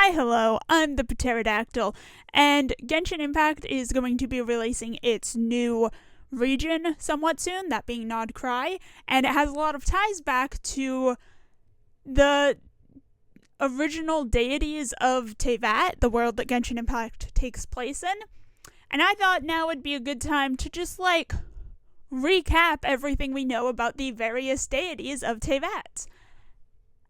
Hi, hello, I'm the Pterodactyl, and Genshin Impact is going to be releasing its new region somewhat soon, that being Nod Krai, and it has a lot of ties back to the original deities of Teyvat, the world that Genshin Impact takes place in, and I thought now would be a good time to just, recap everything we know about the various deities of Teyvat.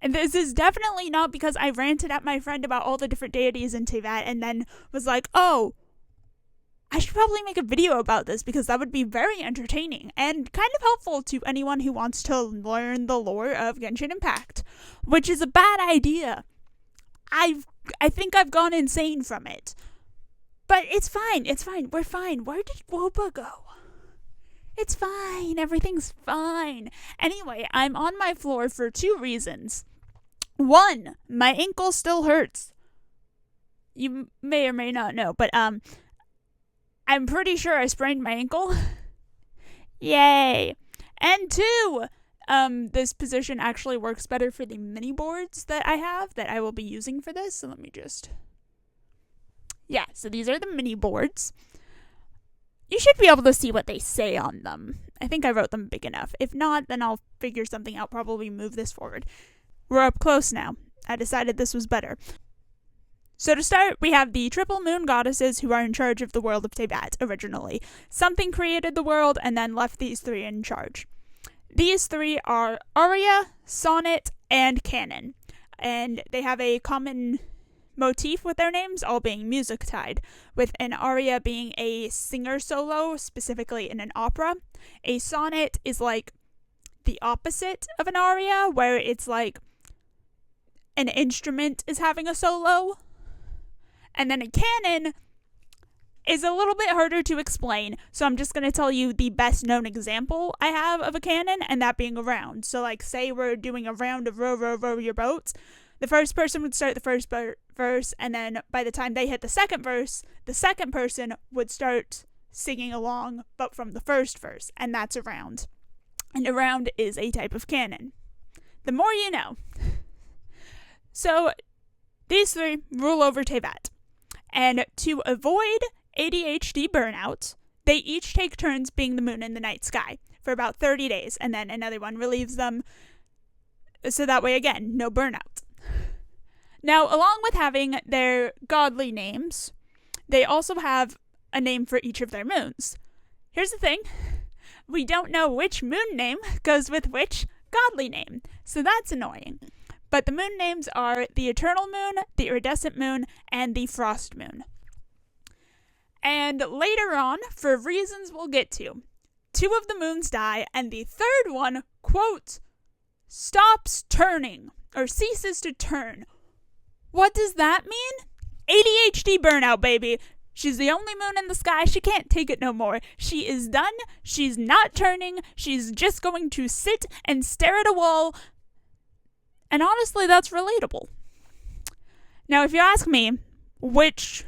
And this is definitely not because I ranted at my friend about all the different deities in Teyvat and then was like, oh, I should probably make a video about this because that would be very entertaining and kind of helpful to anyone who wants to learn the lore of Genshin Impact, which is a bad idea. I think I've gone insane from it. But it's fine, we're fine. Where did Woba go? It's fine, everything's fine. Anyway, I'm on my floor for 2 reasons. 1, my ankle still hurts. You may or may not know, but I'm pretty sure I sprained my ankle. Yay. And 2, this position actually works better for the mini boards that I have that I will be using for this. So let me just... Yeah, so these are the mini boards. You should be able to see what they say on them. I think I wrote them big enough. If not, then I'll figure something out, probably move this forward. We're up close now. I decided this was better. So to start, we have the triple moon goddesses who are in charge of the world of Teyvat originally. Something created the world and then left these 3 in charge. These 3 are Aria, Sonnet, and Canon. And they have a common motif with their names, all being music tied, with an aria being a singer solo, specifically in an opera. A sonnet is like the opposite of an aria, where it's like an instrument is having a solo. And then a canon is a little bit harder to explain, so I'm just going to tell you the best known example I have of a canon, and that being a round. So say we're doing a round of row, row, row your boat. The first person would start the first verse, and then by the time they hit the second verse, the second person would start singing along, but from the first verse, and that's a round. And a round is a type of canon. The more you know. So, these 3 rule over Teyvat. And to avoid ADHD burnout, they each take turns being the moon in the night sky for about 30 days, and then another one relieves them, so that way, again, no burnout. Now, along with having their godly names, they also have a name for each of their moons. Here's the thing. We don't know which moon name goes with which godly name, so that's annoying. But the moon names are the Eternal Moon, the Iridescent Moon, and the Frost Moon. And later on, for reasons we'll get to, 2 of the moons die, and the third one, quote, stops turning, or ceases to turn. What does that mean? ADHD burnout, baby. She's the only moon in the sky. She can't take it no more. She is done. She's not turning. She's just going to sit and stare at a wall. And honestly, that's relatable. Now, if you ask me which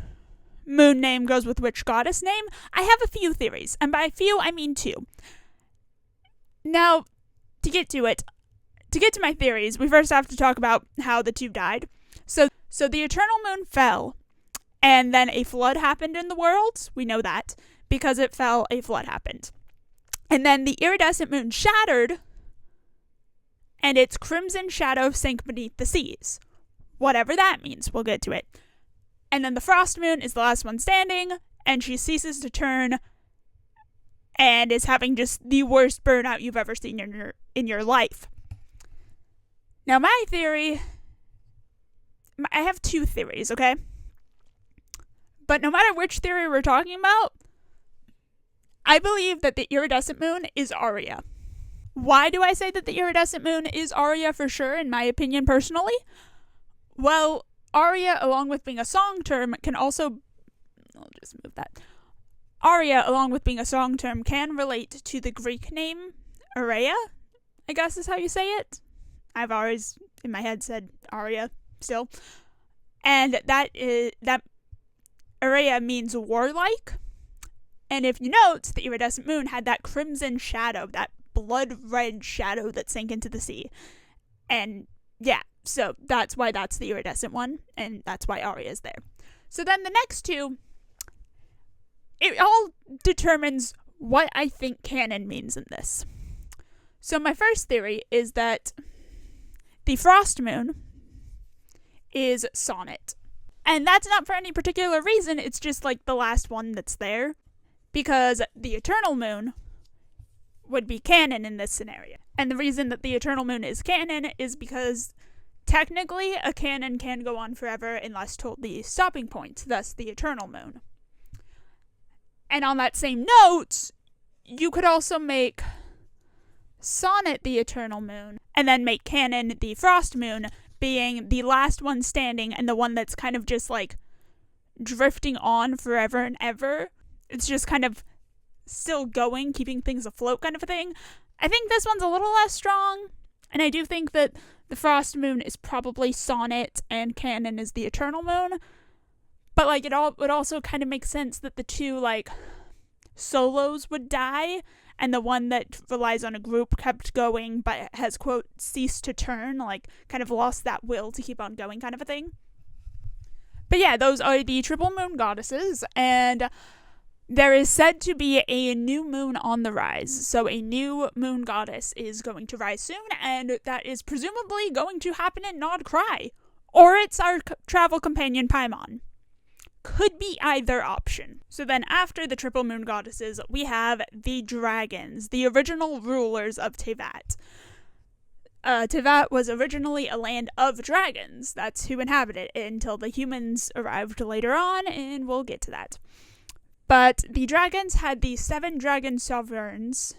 moon name goes with which goddess name, I have a few theories. And by few, I mean 2. Now, to get to my theories, we first have to talk about how the 2 died. So the Eternal Moon fell, and then a flood happened in the world. We know that. Because it fell, a flood happened. And then the Iridescent Moon shattered, and its crimson shadow sank beneath the seas. Whatever that means, we'll get to it. And then the Frost Moon is the last one standing, and she ceases to turn, and is having just the worst burnout you've ever seen in your life. Now, my theory... I have 2 theories, okay? But no matter which theory we're talking about, I believe that the Iridescent Moon is Aria. Why do I say that the Iridescent Moon is Aria for sure, in my opinion personally? Well, Aria, along with being a song term, can also... I'll just move that. Aria, along with being a song term, can relate to the Greek name Aria, I guess is how you say it. I've always, in my head, said Aria. Still, and that Aria means warlike, and if you note, the Iridescent Moon had that crimson shadow, that blood red shadow that sank into the sea, and yeah, So that's why that's the iridescent one, and that's why Arya's there. So then the next two, it all determines what I think canon means in this. So my first theory is that the Frost Moon is Sonnet. And that's not for any particular reason, it's just like the last one that's there. Because the Eternal Moon would be canon in this scenario. And the reason that the Eternal Moon is canon is because technically a canon can go on forever unless told the stopping point, thus the Eternal Moon. And on that same note, you could also make Sonnet the Eternal Moon, and then make canon the Frost Moon being the last one standing and the one that's kind of just like drifting on forever and ever. It's just kind of still going, keeping things afloat kind of a thing. I think this one's a little less strong, and I do think that the Frost Moon is probably Sonnet and canon is the Eternal Moon. But like it all would also kind of make sense that the two like solos would die, and the one that relies on a group kept going but has, quote, ceased to turn, like kind of lost that will to keep on going kind of a thing. But yeah, those are the triple moon goddesses, and there is said to be a new moon on the rise. So a new moon goddess is going to rise soon, and that is presumably going to happen in Nod Krai. Or it's our travel companion Paimon. Could be either option. So then after the triple moon goddesses, we have the dragons, the original rulers of Teyvat. Teyvat was originally a land of dragons. That's who inhabited it until the humans arrived later on, and we'll get to that. But the dragons had the 7 dragon sovereigns.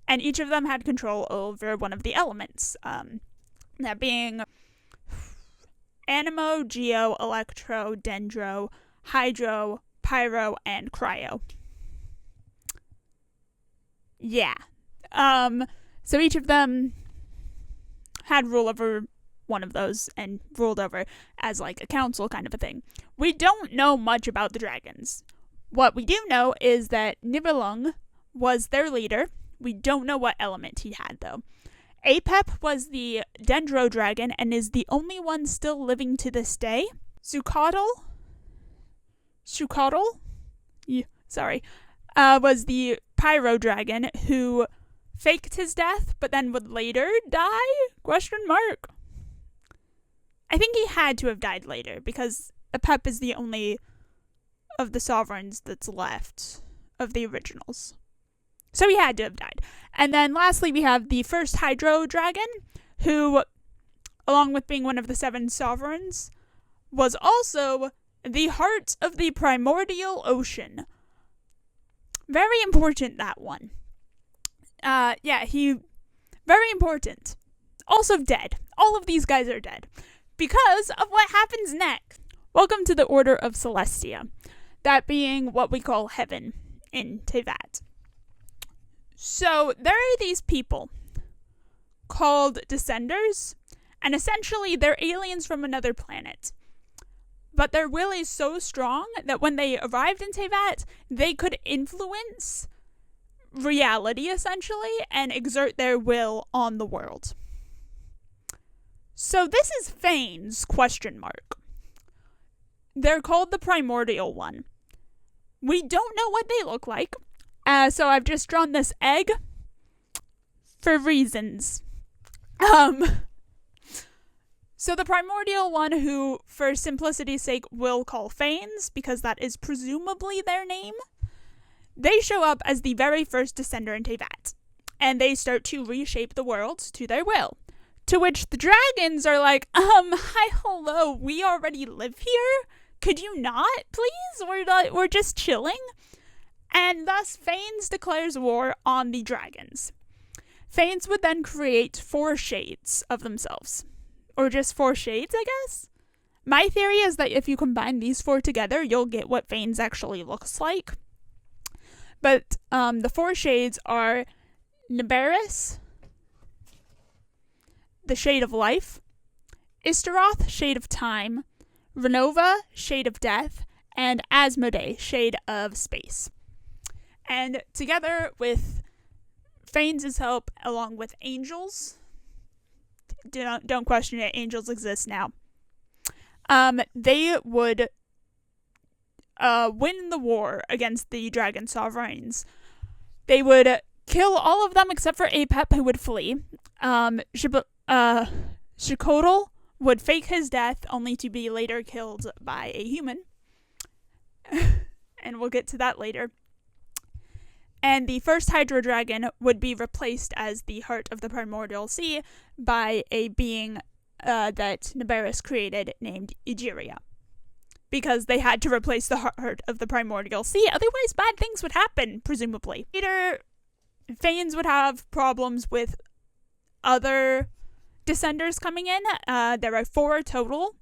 And each of them had control over one of the elements. That being Animo, Geo, Electro, Dendro, Hydro, Pyro, and Cryo. Yeah. So each of them had rule over one of those and ruled over as like a council kind of a thing. We don't know much about the dragons. What we do know is that Nibelung was their leader. We don't know what element he had though. Apep was the Dendro dragon and is the only one still living to this day. Sukatl was the Pyro dragon who faked his death but then would later die? I think he had to have died later because Apep is the only of the sovereigns that's left of the originals. So he had to have died. And then lastly, we have the first Hydro dragon, who, along with being one of the 7 sovereigns, was also the heart of the primordial ocean. Very important, that one. Very important. Also dead. All of these guys are dead. Because of what happens next. Welcome to the Order of Celestia. That being what we call heaven in Teyvat. So, there are these people called Descenders, and essentially they're aliens from another planet. But their will is so strong that when they arrived in Teyvat, they could influence reality, essentially, and exert their will on the world. So this is Thanes, ? They're called the Primordial One. We don't know what they look like. So I've just drawn this egg for reasons. So the Primordial One, who, for simplicity's sake, we'll call Thanes, because that is presumably their name, they show up as the very first Descender in Teyvat, and they start to reshape the world to their will. To which the dragons are like, hi, hello, we already live here? Could you not, please? We're just chilling? And thus, Thanes declares war on the dragons. Thanes would then create 4 shades of themselves. Or just 4 shades, I guess? My theory is that if you combine these 4 together, you'll get what Thanes actually looks like. But the 4 shades are Nibaris, the Shade of Life, Istaroth, Shade of Time, Renova, Shade of Death, and Asmodee, Shade of Space. And together with Phanes' help, along with angels, don't question it, angels exist now, they would win the war against the dragon sovereigns. They would kill all of them except for Apep, who would flee. Shikotal would fake his death, only to be later killed by a human. And we'll get to that later. And the first Hydro Dragon would be replaced as the Heart of the Primordial Sea by a being that Nabarus created named Egeria. Because they had to replace the Heart of the Primordial Sea, otherwise bad things would happen, presumably. Later, Phanes would have problems with other Descenders coming in. There are 4 total,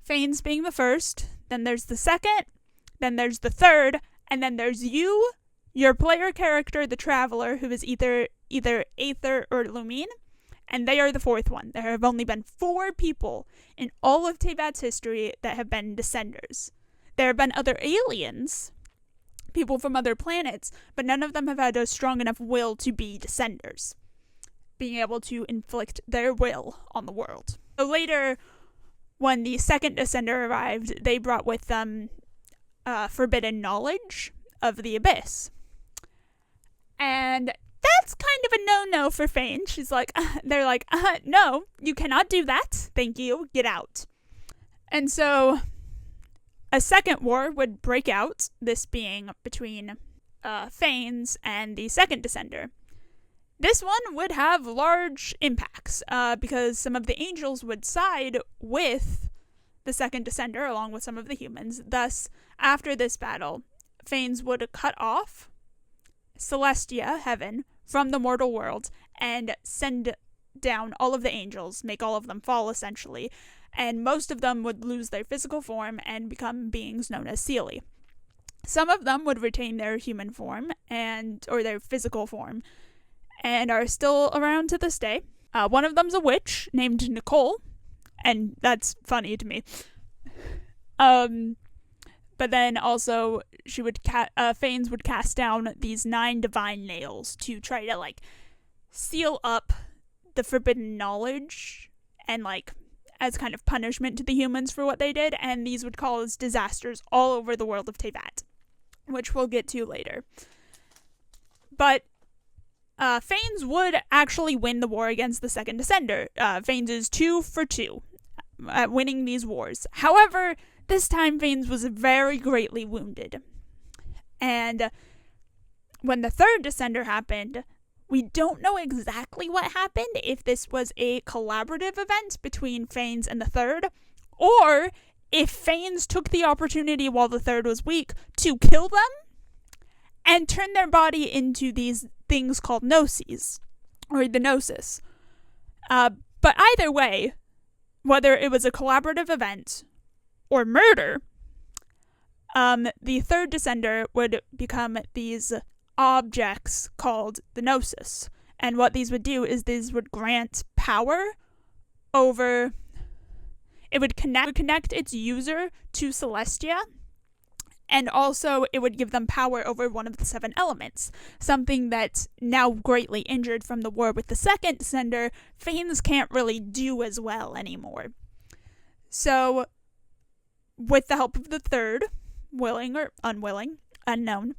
Phanes being the first, then there's the second, then there's the third, and then there's you, your player character, the Traveler, who is either Aether or Lumine, and they are the 4th one. There have only been 4 people in all of Teyvat's history that have been Descenders. There have been other aliens, people from other planets, but none of them have had a strong enough will to be Descenders, being able to inflict their will on the world. So later, when the second Descender arrived, they brought with them forbidden knowledge of the Abyss. And that's kind of a no-no for Fane. They're like, no, you cannot do that. Thank you. Get out. And so a second war would break out, this being between Phanes and the second Descender. This one would have large impacts, because some of the angels would side with the second Descender along with some of the humans. Thus, after this battle, Phanes would cut off Celestia, heaven, from the mortal world and send down all of the angels, make all of them fall essentially, and most of them would lose their physical form and become beings known as Seelie. Some of them would retain their human form or their physical form and are still around to this day. One of them's a witch named Nicole, and that's funny to me. But then also she would Phanes would cast down these 9 divine nails to try to seal up the forbidden knowledge and as kind of punishment to the humans for what they did, and these would cause disasters all over the world of Teyvat, which we'll get to later. But Phanes would actually win the war against the second Descender. Phanes is 2 for 2 at winning these wars. However, this time Phanes was very greatly wounded. And when the third Descender happened, we don't know exactly what happened, if this was a collaborative event between Phanes and the third, or if Phanes took the opportunity while the third was weak to kill them and turn their body into these things called Gnosis, or the Gnosis. But either way, whether it was a collaborative event or murder, the third Descender would become these objects called the Gnosis. And what these would do is these would grant power over... It would connect its user to Celestia, and also it would give them power over one of the 7 elements, something that's now greatly injured from the war with the second Descender. Phanes can't really do as well anymore. So, with the help of the third, willing or unwilling, unknown,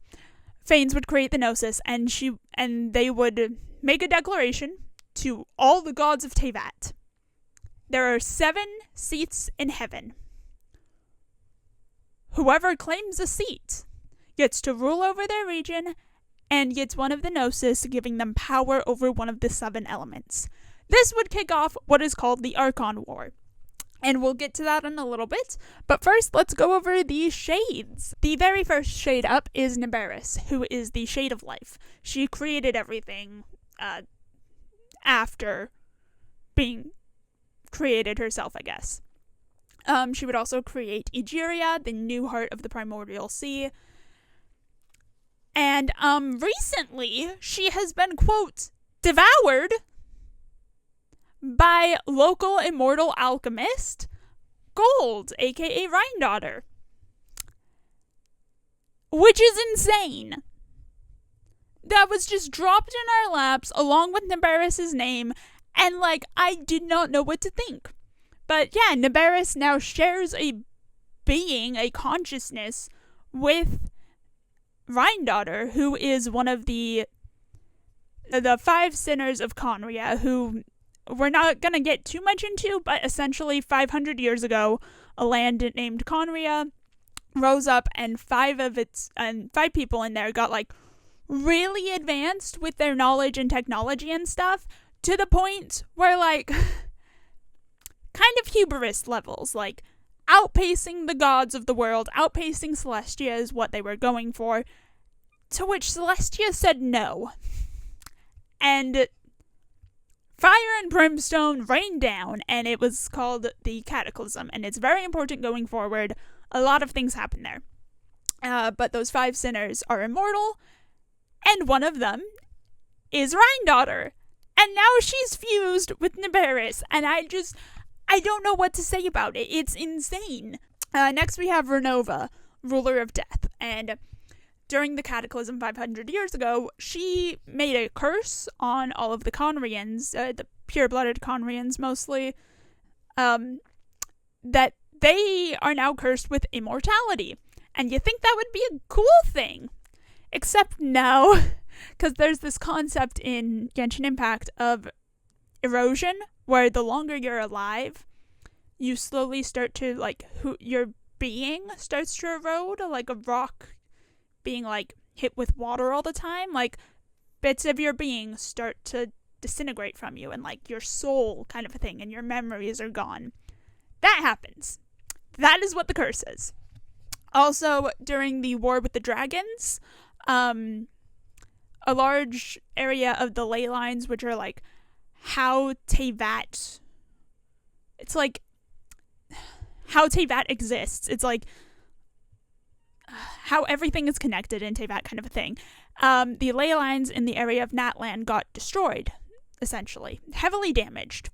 Phanes would create the Gnosis, and they would make a declaration to all the gods of Teyvat. There are 7 seats in heaven. Whoever claims a seat gets to rule over their region and gets one of the Gnosis, giving them power over one of the 7 elements. This would kick off what is called the Archon War. And we'll get to that in a little bit. But first, let's go over the shades. The very first shade up is Nabarus, who is the Shade of Life. She created everything after being created herself, I guess. She would also create Egeria, the new heart of the Primordial Sea. And recently, she has been, quote, devoured by local immortal alchemist Gold, aka Rhine-Daughter. Which is insane. that was just dropped in our laps along with Nabarris' name, and like I did not know what to think. But yeah, Nabarris now shares a being, a consciousness, with Rhindaughter, who is one of the 5 sinners of Khaenri'ah, who we're not going to get too much into, but essentially 500 years ago, a land named Khaenri'ah rose up, and 5 people in there got like really advanced with their knowledge and technology and stuff, to the point where like kind of hubris levels, like outpacing the gods of the world, outpacing Celestia is what they were going for, to which Celestia said no. And fire and brimstone rained down, and it was called the Cataclysm, and it's very important going forward. A lot of things happen there. But those 5 sinners are immortal, and one of them is Rhindaughter. And now she's fused with Nabarris, and I don't know what to say about it. It's insane. Next we have Renova, ruler of death, and during the Cataclysm 500 years ago, she made a curse on all of the Khaenri'ahs, the pure-blooded Khaenri'ahs mostly, that they are now cursed with immortality. And you think that would be a cool thing. Except no, because there's this concept in Genshin Impact of erosion, where the longer you're alive, you slowly start to, like, your being starts to erode, like a rock being like hit with water all the time. Like bits of your being start to disintegrate from you, and like your soul kind of a thing, and your memories are gone. That happens. That is what the curse is. Also, during the war with the dragons, a large area of the ley lines, which are like how Teyvat, it's like how Teyvat exists. It's like how everything is connected in Teyvat, kind of a thing. The ley lines in the area of Natlan got destroyed, essentially. Heavily damaged.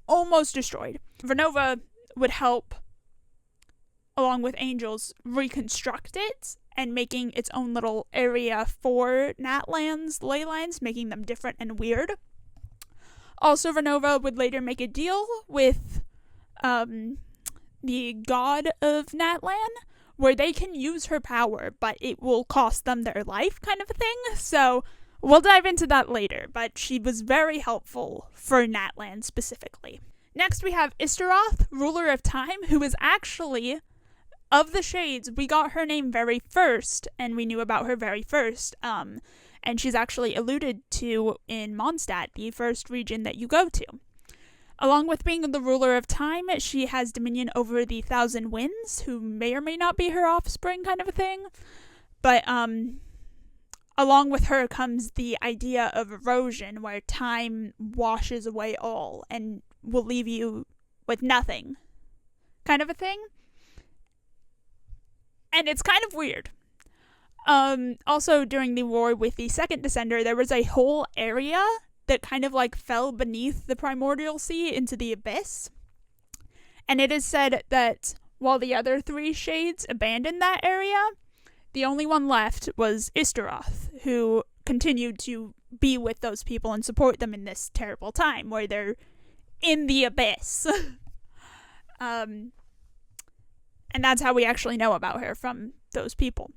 Almost destroyed. Renova would help, along with angels, reconstruct it, and making its own little area for Natlan's ley lines, making them different and weird. Also, Renova would later make a deal with the god of Natlan, where they can use her power, but it will cost them their life, kind of a thing. So we'll dive into that later, but she was very helpful for Natlan specifically. Next we have Istaroth, ruler of time, who is actually, of the Shades, we got her name very first, and we knew about her very first, and she's actually alluded to in Mondstadt, the first region that you go to. Along with being the ruler of time, she has dominion over the 1,000 Winds, who may or may not be her offspring, kind of a thing. But along with her comes the idea of erosion, where time washes away all and will leave you with nothing, kind of a thing. And it's kind of weird. Also, during the war with the Second Descender, there was a whole area that kind of like fell beneath the primordial sea into the abyss. And it is said that while the other 3 shades abandoned that area, the only one left was Istaroth, who continued to be with those people and support them in this terrible time where they're in the abyss. And that's how we actually know about her, from those people.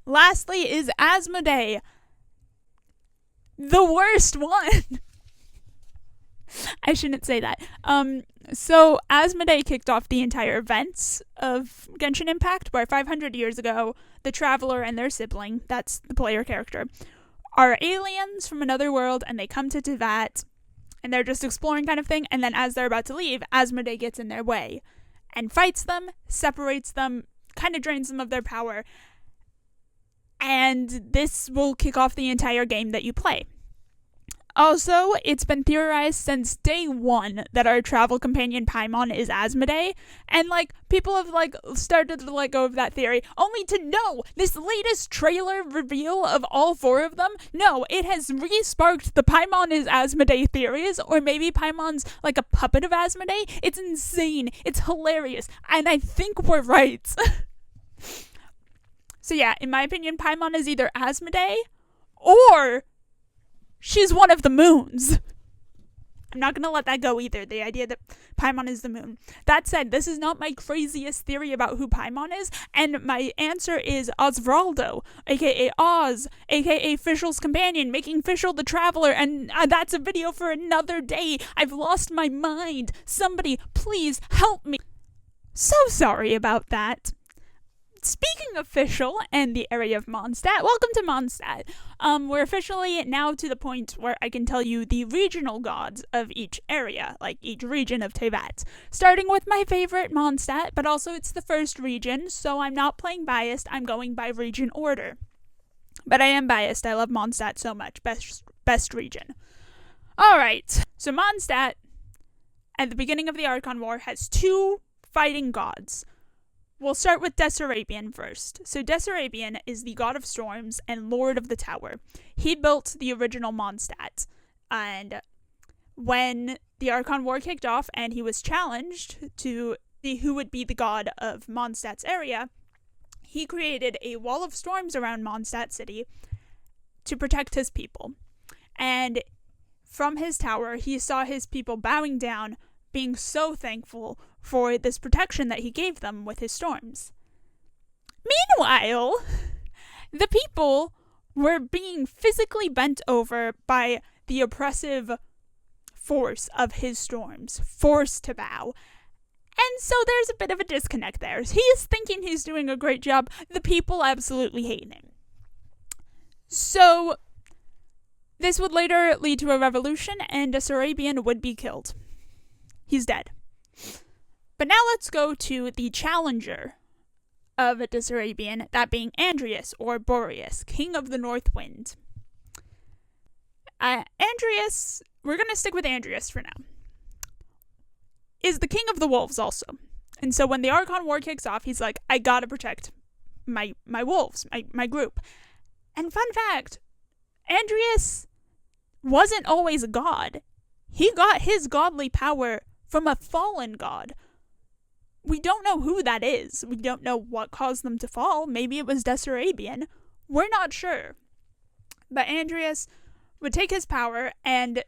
Lastly is Asmodee, the worst one. I shouldn't say that. So Asmodee kicked off the entire events of Genshin Impact, where 500 years ago, the Traveler and their sibling, that's the player character, are aliens from another world, and they come to Teyvat, and they're just exploring, kind of thing, and then as they're about to leave, Asmodee gets in their way and fights them, separates them, kind of drains them of their power, and this will kick off the entire game that you play. Also, it's been theorized since day one that our travel companion Paimon is Asmodee, and people have started to let go of that theory, only to know this latest trailer reveal of all 4 of them. No, it has re-sparked the Paimon is Asmodee theories, or maybe Paimon's like a puppet of Asmodee. It's insane. It's hilarious, and I think we're right. So yeah, in my opinion, Paimon is either Asmodee or she's one of the moons. I'm not going to let that go either, the idea that Paimon is the moon. That said, this is not my craziest theory about who Paimon is, and my answer is Osvaldo, aka Oz, aka Fischl's companion, making Fischl the traveler, and that's a video for another day. I've lost my mind. Somebody, please help me. So sorry about that. Speaking of Fischl and the area of Mondstadt, welcome to Mondstadt. We're officially now to the point where I can tell you the regional gods of each area, like each region of Teyvat. Starting with my favorite, Mondstadt, but also it's the first region, so I'm not playing biased, I'm going by region order. But I am biased, I love Mondstadt so much, best region. Alright, so Mondstadt, at the beginning of the Archon War, has two fighting gods. We'll start with Desarabian first. So Desarabian is the god of storms and lord of the tower. He built the original Mondstadt. And when the Archon War kicked off and he was challenged to see who would be the god of Mondstadt's area, he created a wall of storms around Mondstadt city to protect his people. And from his tower, he saw his people bowing down, being so thankful for this protection that he gave them with his storms. Meanwhile, the people were being physically bent over by the oppressive force of his storms, forced to bow. And so there's a bit of a disconnect there. He's thinking he's doing a great job. The people absolutely hate him. So this would later lead to a revolution, and Desarabian would be killed. He's dead. But now let's go to the challenger of Desarabian, that being Andrias, or Boreas, king of the North Wind. Andrias, we're going to stick with Andrias for now, is the king of the wolves also. And so when the Archon War kicks off, he's like, I gotta protect my wolves, my group. And fun fact, Andrias wasn't always a god. He got his godly power from a fallen god. We don't know who that is. We don't know what caused them to fall. Maybe it was Desarabian. We're not sure. But Andrias would take his power and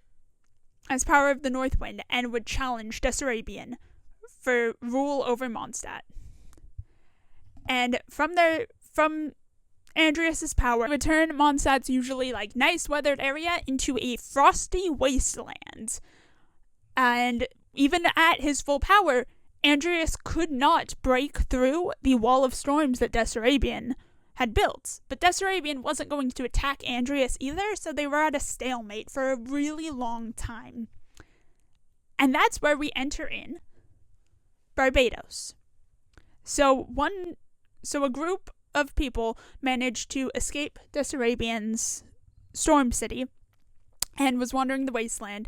as power of the North Wind and would challenge Desarabian for rule over Mondstadt. And from Andrias's power would turn Mondstadt's usually like nice weathered area into a frosty wasteland. And even at his full power, Andrias could not break through the wall of storms that Desarabian had built. But Desarabian wasn't going to attack Andrias either, so they were at a stalemate for a really long time. And that's where we enter in Barbados. So a group of people managed to escape Desarabian's storm city and was wandering the wasteland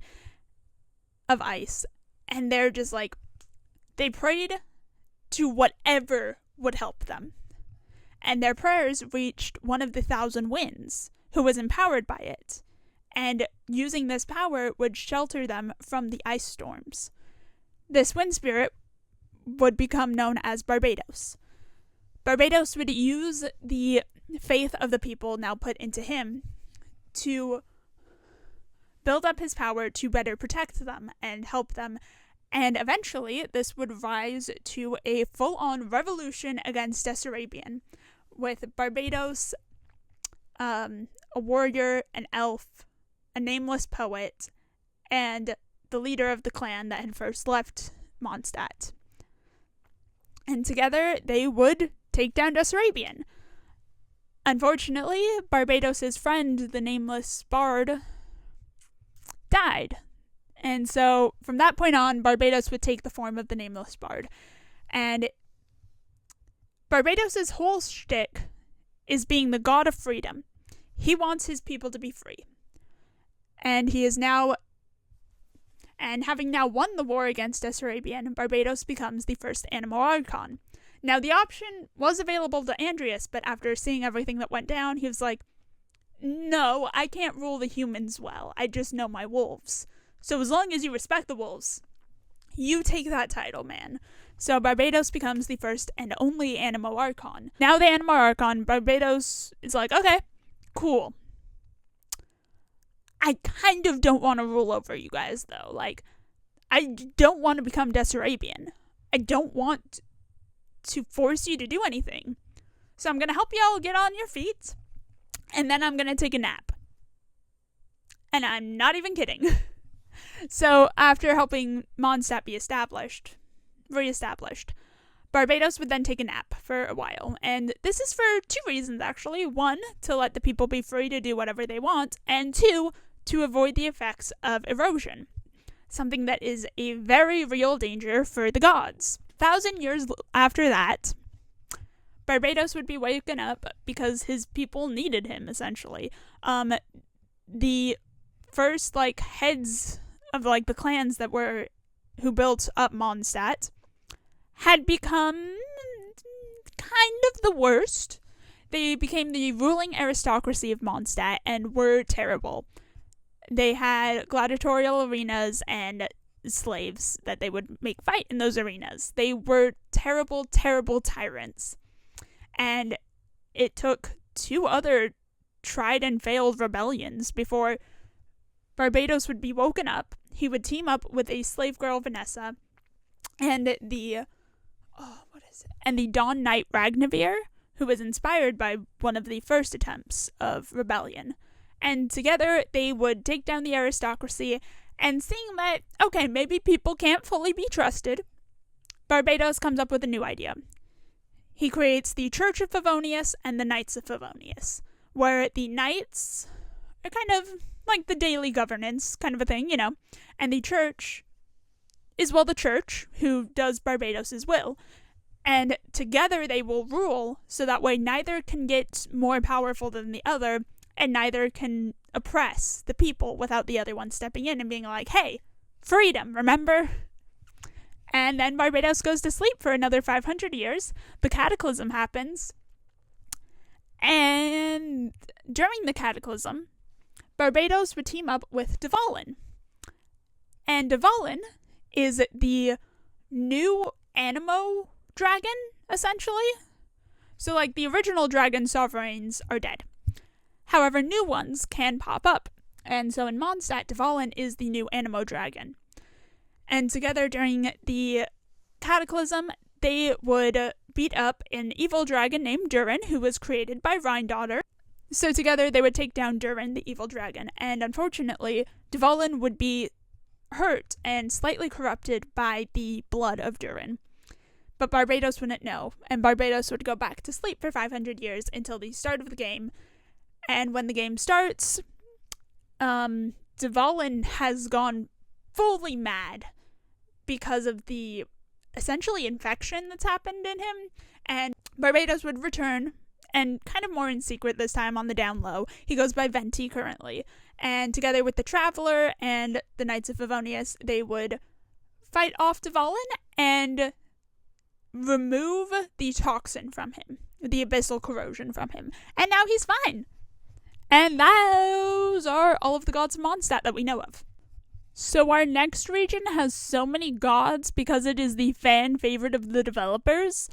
of ice. And they're just like, they prayed to whatever would help them. And their prayers reached one of the 1,000 Winds, who was empowered by it. And using this power would shelter them from the ice storms. This wind spirit would become known as Barbados. Barbados would use the faith of the people now put into him to build up his power to better protect them and help them. And eventually, this would rise to a full-on revolution against Desarabian, with Barbados, a warrior, an elf, a nameless poet, and the leader of the clan that had first left Mondstadt. And together, they would take down Desarabian. Unfortunately, Barbados' friend, the nameless bard, died. And so, from that point on, Barbados would take the form of the nameless bard. And Barbados' whole shtick is being the god of freedom. He wants his people to be free. And he is now, and having now won the war against Desarabian, Barbados becomes the first Anemo Archon. Now, the option was available to Andrias, but after seeing everything that went down, he was like, no, I can't rule the humans well. I just know my wolves. So as long as you respect the wolves, you take that title, man. So Barbados becomes the first and only Anemo Archon. Now the Anemo Archon, Barbados is like, okay, cool. I kind of don't want to rule over you guys, though. Like, I don't want to become Desarabian. I don't want to force you to do anything. So I'm going to help y'all get on your feet, and then I'm going to take a nap. And I'm not even kidding. So after helping Mondstadt be reestablished, Barbatos would then take a nap for a while. And this is for two reasons, actually. One, to let the people be free to do whatever they want. And two, to avoid the effects of erosion. Something that is a very real danger for the gods. 1,000 years after that, Barbatos would be waken up because his people needed him, essentially. The first, heads of, the clans who built up Mondstadt had become kind of the worst. They became the ruling aristocracy of Mondstadt and were terrible. They had gladiatorial arenas and slaves that they would make fight in those arenas. They were terrible, terrible tyrants. And it took 2 other tried and failed rebellions before Barbatos would be woken up. He would team up with a slave girl, Vanessa, and the Dawn Knight Ragnavir, who was inspired by one of the first attempts of rebellion. And together they would take down the aristocracy, and seeing that, okay, maybe people can't fully be trusted, Barbatos comes up with a new idea. He creates the Church of Favonius and the Knights of Favonius, where the knights are kind of like the daily governance kind of a thing, and the church is, the church who does Barbatos' will. And together they will rule, so that way neither can get more powerful than the other, and neither can oppress the people without the other one stepping in and being like, hey, freedom, remember? And then Barbatos goes to sleep for another 500 years. The Cataclysm happens. And during the Cataclysm, Barbatos would team up with Dvalin. And Dvalin is the new Anemo dragon, essentially. So, the original dragon sovereigns are dead. However, new ones can pop up. And so in Mondstadt, Dvalin is the new Anemo dragon. And together during the Cataclysm, they would beat up an evil dragon named Durin, who was created by Rhindaughter. So together they would take down Durin, the evil dragon. And unfortunately, Dvalin would be hurt and slightly corrupted by the blood of Durin. But Barbatos wouldn't know, and Barbatos would go back to sleep for 500 years until the start of the game. And when the game starts, Dvalin has gone fully mad because of the essentially infection that's happened in him, and Barbatos would return, and kind of more in secret this time on the down low. He goes by Venti currently, and together with the Traveler and the Knights of Favonius, they would fight off Dvalin and remove the toxin from him, the abyssal corrosion from him, and now he's fine. And those are all of the gods of Mondstadt that we know of. So our next region has so many gods because it is the fan favorite of the developers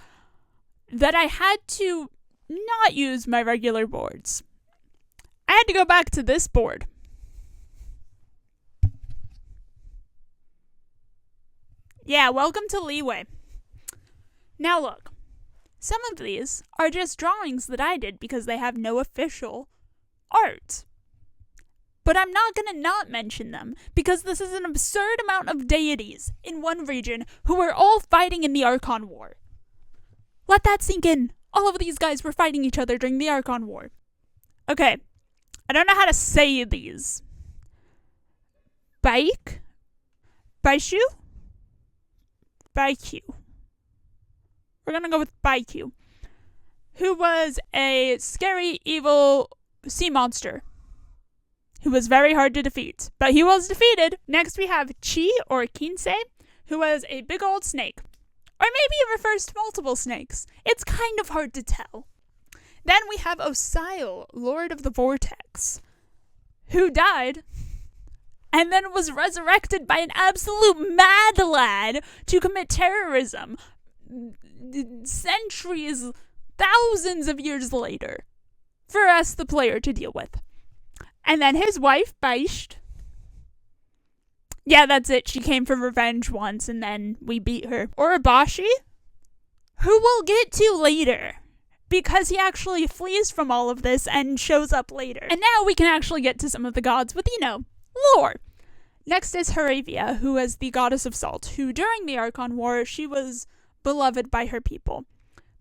that I had to not use my regular boards. I had to go back to this board. Yeah, welcome to Liyue. Now look, some of these are just drawings that I did because they have no official art. But I'm not going to not mention them, because this is an absurd amount of deities in one region who are all fighting in the Archon War. Let that sink in. All of these guys were fighting each other during the Archon War. Okay, I don't know how to say these. Baik? Baishu? Baiku. We're going to go with Baiku, who was a scary, evil sea monster who was very hard to defeat, but he was defeated. Next we have Chi, or Kinsei, who was a big old snake. Or maybe it refers to multiple snakes. It's kind of hard to tell. Then we have Osial, Lord of the Vortex, who died and then was resurrected by an absolute mad lad to commit terrorism centuries, thousands of years later, for us, the player, to deal with. And then his wife, Beisht. Yeah, that's it. She came for revenge once, and then we beat her. Urabashi, who we'll get to later, because he actually flees from all of this and shows up later. And now we can actually get to some of the gods with, lore. Next is Khaenri'ah, who is the goddess of salt, who during the Archon War, she was beloved by her people.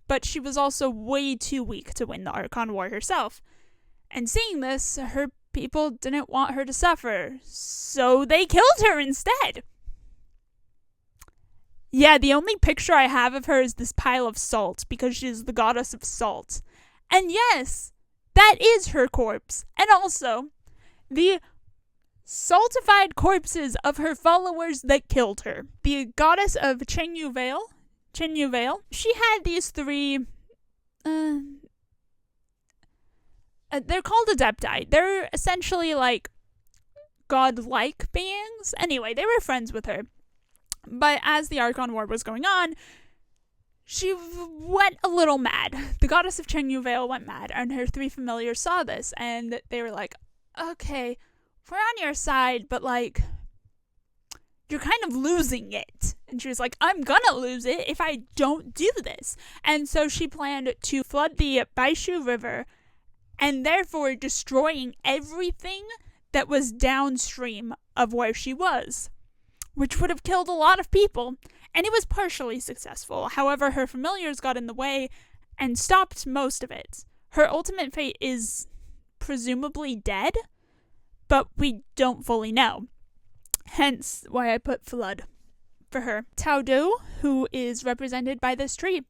But she was also way too weak to win the Archon War herself. And seeing this, her people didn't want her to suffer, so they killed her instead. Yeah, the only picture I have of her is this pile of salt, because she's the goddess of salt. And yes, that is her corpse. And also, the saltified corpses of her followers that killed her. The goddess of Chenyu Vale, she had these three, they're called Adepti. They're essentially like godlike beings. Anyway, they were friends with her. But as the Archon War was going on, she went a little mad. The goddess of Chenyu Vale went mad, and her three familiars saw this, and they were like, okay, we're on your side, but like, you're kind of losing it. And she was like, I'm gonna lose it if I don't do this. And so she planned to flood the Baishu River, and therefore destroying everything that was downstream of where she was, which would have killed a lot of people, and it was partially successful. However, her familiars got in the way and stopped most of it. Her ultimate fate is presumably dead, but we don't fully know. Hence why I put flood for her. Taudu, who is represented by this tree,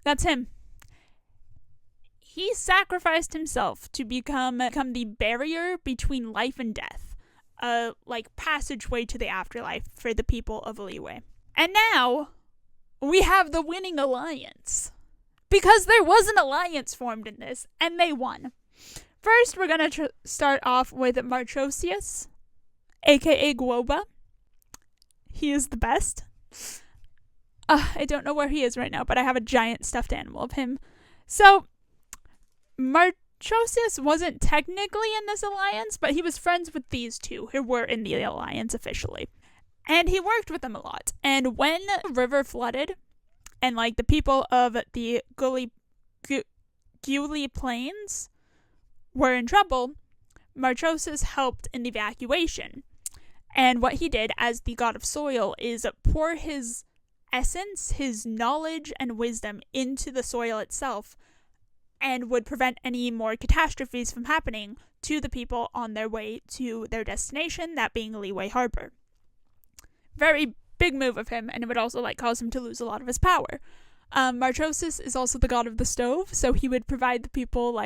that's him. He sacrificed himself to become the barrier between life and death. Like passageway to the afterlife for the people of Liyue. And now, we have the winning alliance. Because there was an alliance formed in this, and they won. First, we're going to start off with Marchosius, aka Guoba. He is the best. I don't know where he is right now, but I have a giant stuffed animal of him. So, Marchosius wasn't technically in this alliance, but he was friends with these two who were in the alliance officially. And he worked with them a lot. And when the river flooded, and like the people of the Guli Plains were in trouble, Marchosius helped in the evacuation. And what he did as the god of soil is pour his essence, his knowledge and wisdom into the soil itself, and would prevent any more catastrophes from happening to the people on their way to their destination, that being Liyue Harbor. Very big move of him, and it would also cause him to lose a lot of his power. Marchosius is also the god of the stove, so he would provide the people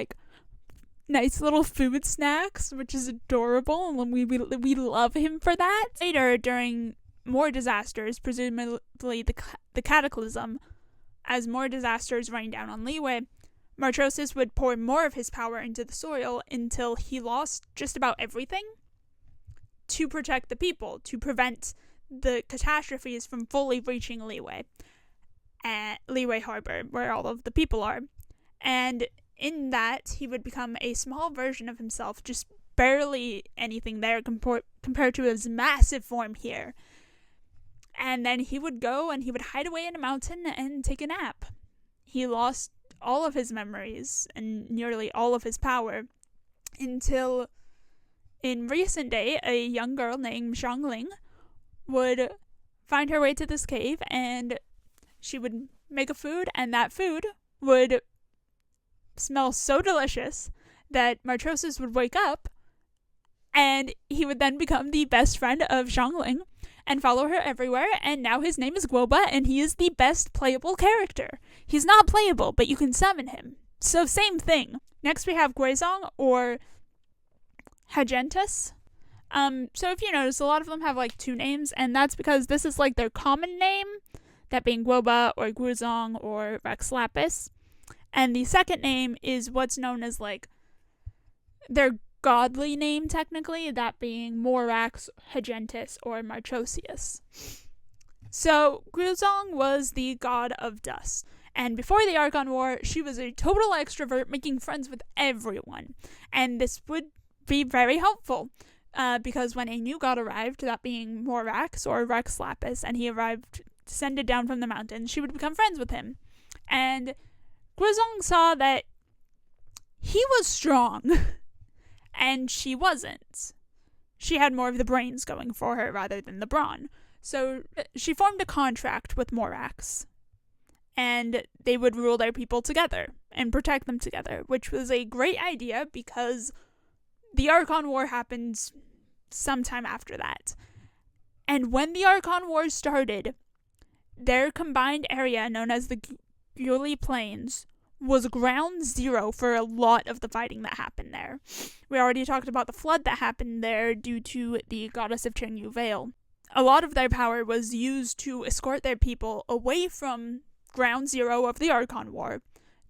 nice little food snacks, which is adorable, and we love him for that. Later, during more disasters, presumably the cataclysm, as more disasters rained down on Liyue, Marchosius would pour more of his power into the soil until he lost just about everything to protect the people, to prevent the catastrophes from fully reaching Liyue Harbor, where all of the people are. And in that, he would become a small version of himself, just barely anything there compared to his massive form here. And then he would go and he would hide away in a mountain and take a nap. He lost all of his memories and nearly all of his power until in recent day, a young girl named Xiangling would find her way to this cave, and she would make a food, and that food would smell so delicious that Marchosius would wake up, and he would then become the best friend of Xiangling and follow her everywhere, and now his name is Guoba, and he is the best playable character. He's not playable, but you can summon him. So same thing. Next we have Guizong, or Hagentus. So if you notice, a lot of them have two names, and that's because this is their common name, that being Guoba or Guizong or Rex Lapis. And the second name is what's known as their godly name technically, that being Morax, Hagentus, or Marchosius. So Guizong was the god of dust. And before the Archon War, she was a total extrovert, making friends with everyone. And this would be very helpful. Because when a new god arrived, that being Morax or Rex Lapis, and he arrived, descended down from the mountains, she would become friends with him. And Guizhong saw that he was strong, and she wasn't. She had more of the brains going for her rather than the brawn. So she formed a contract with Morax, and they would rule their people together and protect them together, which was a great idea because the Archon War happened sometime after that. And when the Archon War started, their combined area, known as the Gyuli Plains, was ground zero for a lot of the fighting that happened there. We already talked about the flood that happened there due to the goddess of Chengyu Vale. A lot of their power was used to escort their people away from ground zero of the Archon War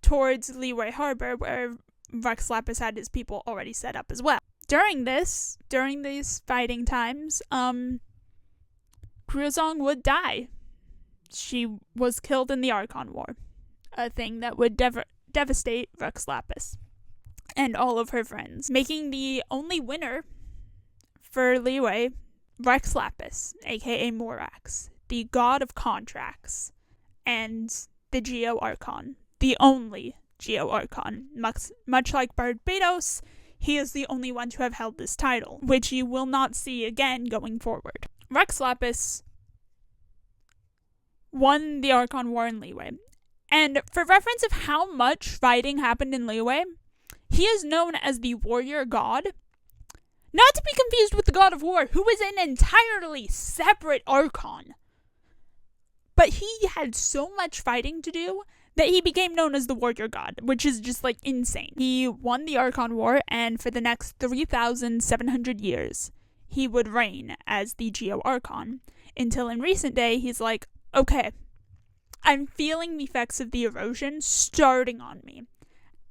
towards Liyue Harbor, where Rex Lapis had his people already set up as well. During these fighting times, Guizhong would die. She was killed in the Archon War, a thing that would devastate Rex Lapis and all of her friends, making the only winner for Liyue Rex Lapis, aka Morax, the god of contracts, and the Geo Archon, the only Geo Archon. Much like Barbados, he is the only one to have held this title, which you will not see again going forward. Rex Lapis won the Archon War in Liyue. And for reference of how much fighting happened in Liyue, he is known as the warrior god, not to be confused with the god of war, who is an entirely separate Archon. But he had so much fighting to do that he became known as the warrior god, which is just like insane. He won the Archon War, and for the next 3,700 years, he would reign as the Geo Archon, until in recent day, he's like, okay, I'm feeling the effects of the erosion starting on me,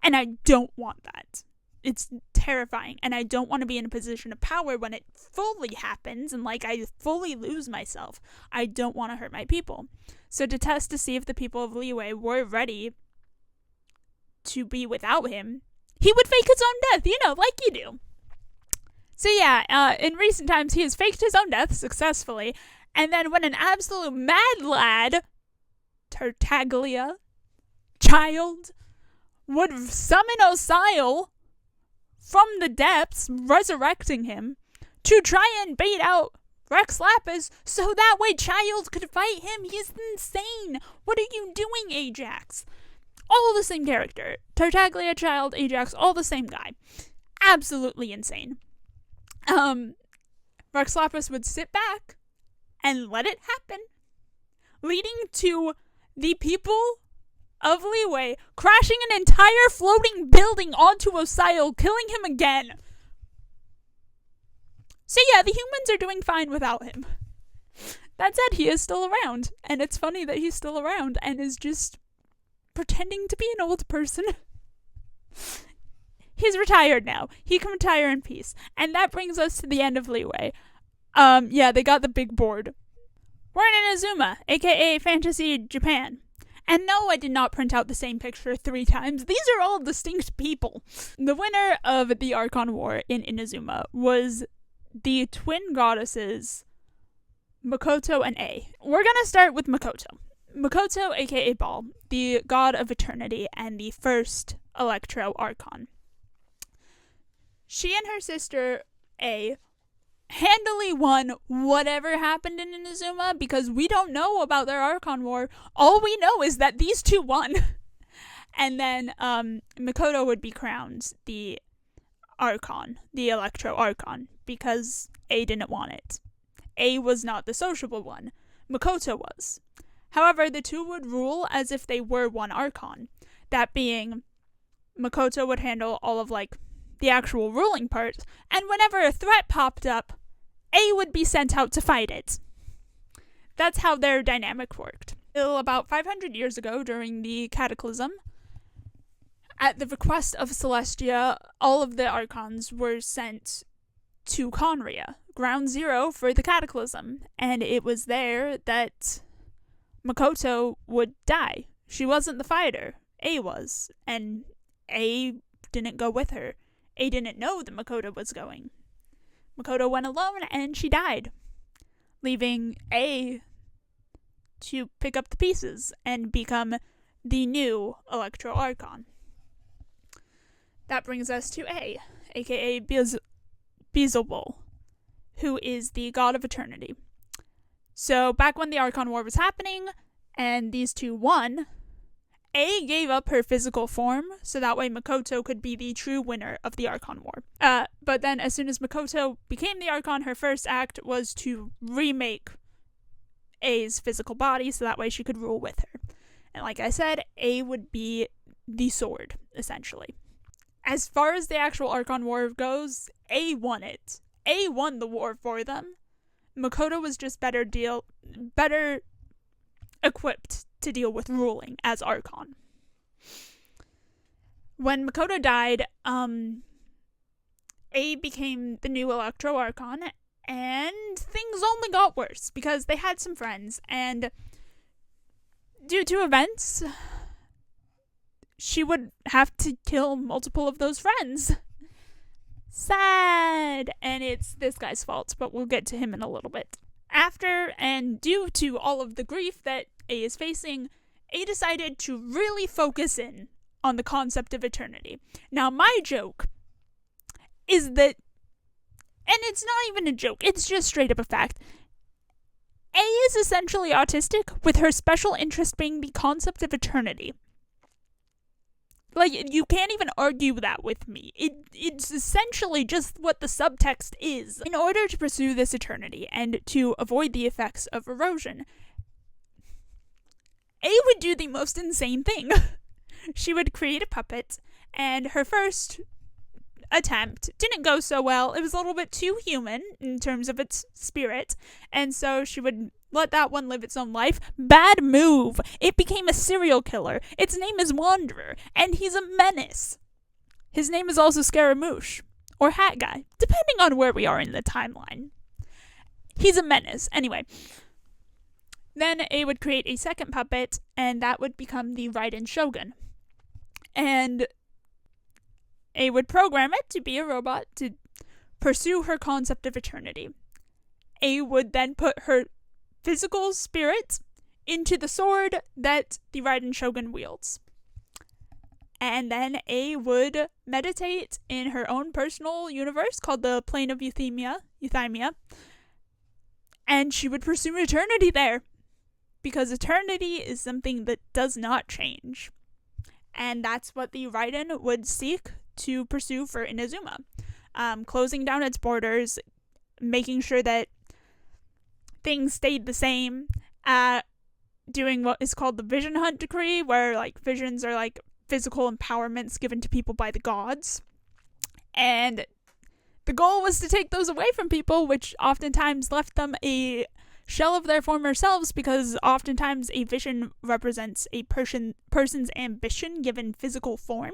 and I don't want that. It's terrifying, and I don't want to be in a position of power when it fully happens, and like I fully lose myself. I don't want to hurt my people. So to test to see if the people of Liyue were ready to be without him, he would fake his own death, like you do. So yeah, in recent times he has faked his own death successfully, and then when an absolute mad lad, Tartaglia, child, would summon Osile from the depths, resurrecting him, to try and bait out Rex Lapis so that way Child could fight him. He's insane. What are you doing, Ajax? All the same character. Tartaglia, Child, Ajax, all the same guy. Absolutely insane. Rex Lapis would sit back and let it happen, leading to the people of Liyue crashing an entire floating building onto Osile, killing him again. So yeah, the humans are doing fine without him. That said, he is still around, and it's funny that he's still around and is just pretending to be an old person. He's retired now. He can retire in peace. And that brings us to the end of Liyue. Yeah, they got the big board. We're in Inazuma, aka Fantasy Japan. And no, I did not print out the same picture 3 times. These are all distinct people. The winner of the Archon War in Inazuma was the twin goddesses Makoto and A. We're gonna start with Makoto. Makoto, aka Ball, the god of eternity and the first Electro Archon. She and her sister A handily won whatever happened in Inazuma because we don't know about their Archon War. All we know is that these two won. And then Makoto would be crowned the Archon, the Electro Archon, because A didn't want it. A was not the sociable one. Makoto was. However, the two would rule as if they were one Archon. That being, Makoto would handle all of the actual ruling part, and whenever a threat popped up, A would be sent out to fight it. That's how their dynamic worked. Till about 500 years ago, during the Cataclysm, at the request of Celestia, all of the Archons were sent to Khaenri'ah, ground zero for the Cataclysm, and it was there that Makoto would die. She wasn't the fighter, A was, and A didn't go with her. A didn't know that Makoto was going. Makoto went alone and she died, leaving A to pick up the pieces and become the new Electro Archon. That brings us to A, aka Beelzebul, who is the god of eternity. So back when the Archon War was happening and these two won, A gave up her physical form so that way Makoto could be the true winner of the Archon War. But then as soon as Makoto became the Archon, her first act was to remake A's physical body so that way she could rule with her. And like I said, A would be the sword, essentially. As far as the actual Archon War goes, A won it. A won the war for them. Makoto was just better equipped to deal with ruling as Archon. When Makoto died, A became the new Electro Archon, and things only got worse because they had some friends, and due to events, she would have to kill multiple of those friends. Sad! And it's this guy's fault, but we'll get to him in a little bit. After, and due to all of the grief that A is facing, A decided to really focus in on the concept of eternity. Now, my joke is that, and it's not even a joke, it's just straight up a fact, A is essentially autistic, with her special interest being the concept of eternity. Like, you can't even argue that with me. It's essentially just what the subtext is. In order to pursue this eternity and to avoid the effects of erosion, A would do the most insane thing. She would create a puppet, and her first attempt didn't go so well. It was a little bit too human in terms of its spirit, and so she would let that one live its own life. Bad move. It became a serial killer. Its name is Wanderer, and he's a menace. His name is also Scaramouche, or Hat Guy, depending on where we are in the timeline. He's a menace. Anyway, then A would create a second puppet, and that would become the Raiden Shogun. And A would program it to be a robot to pursue her concept of eternity. A would then put her physical spirit into the sword that the Raiden Shogun wields. And then A would meditate in her own personal universe called the Plane of Euthymia, and she would pursue eternity there. Because eternity is something that does not change. And that's what the Raiden would seek to pursue for Inazuma. Closing down its borders, making sure that things stayed the same, doing what is called the Vision Hunt Decree, where like visions are like physical empowerments given to people by the gods. And the goal was to take those away from people, which oftentimes left them a shell of their former selves, because oftentimes a vision represents a person's ambition given physical form,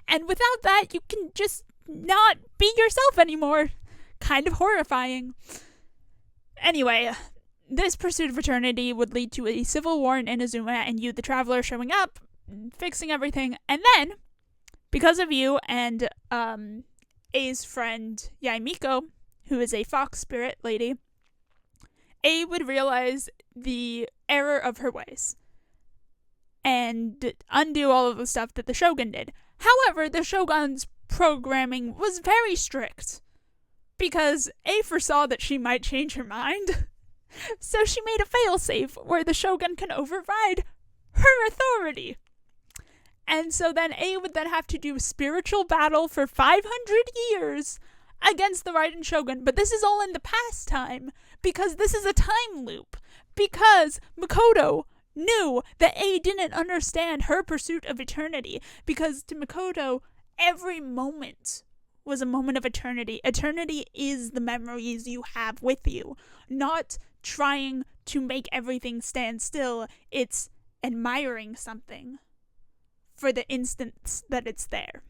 and without that you can just not be yourself anymore. Kind of horrifying. Anyway, this pursuit of eternity would lead to a civil war in Inazuma, and you, the traveler, showing up, fixing everything, and then, because of you and A's friend Yaimiko, who is a fox spirit lady, A would realize the error of her ways and undo all of the stuff that the Shogun did. However, the Shogun's programming was very strict because A foresaw that she might change her mind. So she made a failsafe where the Shogun can override her authority. And so then A would then have to do spiritual battle for 500 years against the Raiden Shogun. But this is all in the past time, because this is a time loop. Because Makoto knew that A didn't understand her pursuit of eternity. Because to Makoto, every moment was a moment of eternity. Eternity is the memories you have with you, not trying to make everything stand still. It's admiring something for the instance that it's there.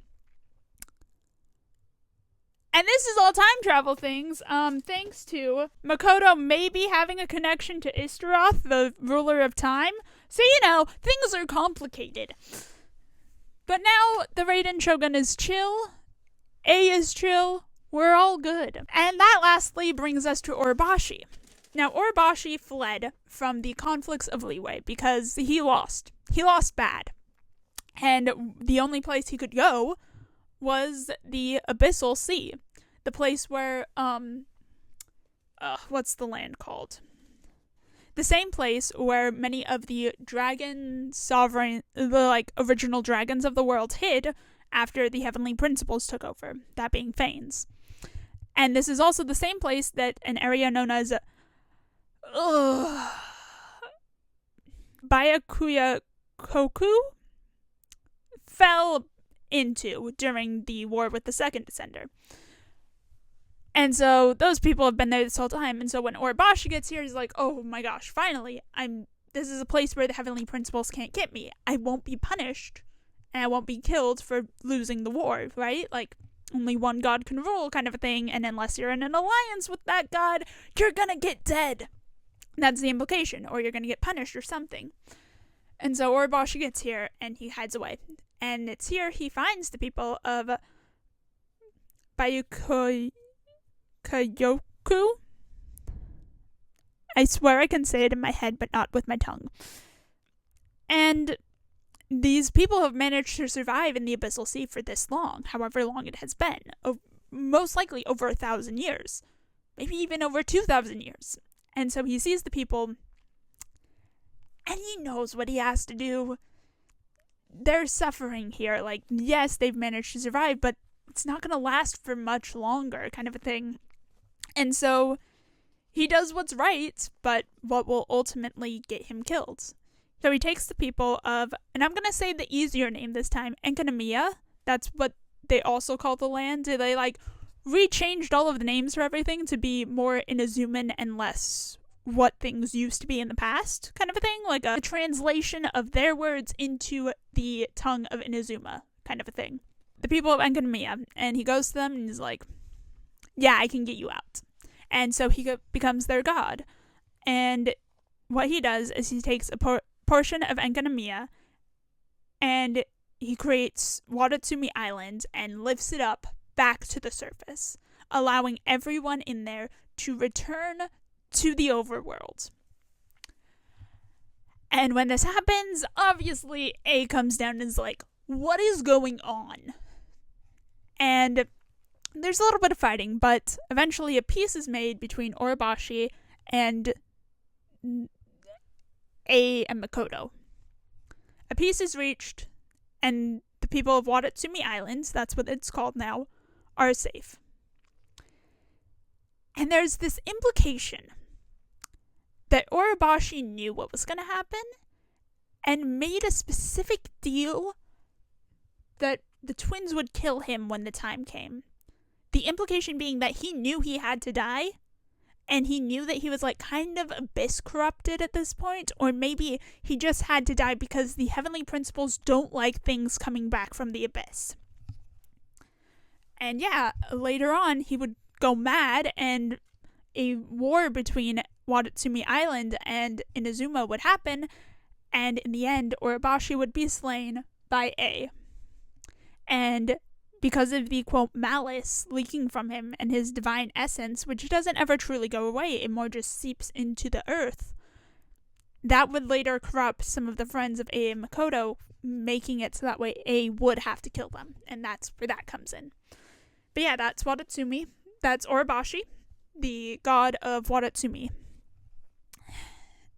And this is all time travel things, thanks to Makoto maybe having a connection to Istaroth, the ruler of time. So, things are complicated. But now the Raiden Shogun is chill, A is chill, we're all good. And that lastly brings us to Orobashi. Now, Orobashi fled from the conflicts of Liyue because he lost. He lost bad. And the only place he could go was the Abyssal Sea. The place where, what's the land called? The same place where many of the original dragons of the world hid after the Heavenly Principles took over, that being Fanes. And this is also the same place that an area known as Byakuya Koku fell into during the war with the Second Descender. And so those people have been there this whole time. And so when Orobashi gets here, he's like, oh my gosh, finally, this is a place where the Heavenly Principles can't get me. I won't be punished, and I won't be killed for losing the war, right? Like, only one god can rule kind of a thing, and unless you're in an alliance with that god, you're gonna get dead. That's the implication, or you're gonna get punished or something. And so Orobashi gets here, and he hides away. And it's here he finds the people of Byakuya Kayoku? I swear I can say it in my head, but not with my tongue. And these people have managed to survive in the Abyssal Sea for this long, however long it has been. Most likely over 1,000 years. Maybe even over 2,000 years. And so he sees the people, and he knows what he has to do. They're suffering here. Like, yes, they've managed to survive, but it's not going to last for much longer, kind of a thing. And so he does what's right, but what will ultimately get him killed. So he takes the people of, and I'm going to say the easier name this time, Enkanomiya. That's what they also call the land. They, rechanged all of the names for everything to be more Inazuman and less what things used to be in the past, kind of a thing. Like a translation of their words into the tongue of Inazuma, kind of a thing. The people of Enkanomiya, and he goes to them and he's like, yeah, I can get you out. And so he becomes their god. And what he does is he takes a portion of Enkanomiya and he creates Watatsumi Island and lifts it up back to the surface, allowing everyone in there to return to the overworld. And when this happens, obviously A comes down and is like, what is going on? And there's a little bit of fighting, but eventually a peace is made between Orobashi and A and Makoto. A peace is reached, and the people of Watatsumi Islands, that's what it's called now, are safe. And there's this implication that Orobashi knew what was going to happen and made a specific deal that the twins would kill him when the time came. The implication being that he knew he had to die, and he knew that he was kind of abyss corrupted at this point, or maybe he just had to die because the Heavenly Principles don't like things coming back from the abyss. And yeah, later on he would go mad and a war between Watatsumi Island and Inazuma would happen, and in the end Orobashi would be slain by A. And because of the, quote, malice leaking from him and his divine essence, which doesn't ever truly go away, it more just seeps into the earth, that would later corrupt some of the friends of A and Makoto, making it so that way A would have to kill them, and that's where that comes in. But yeah, that's Watatsumi. That's Orobashi, the god of Watatsumi.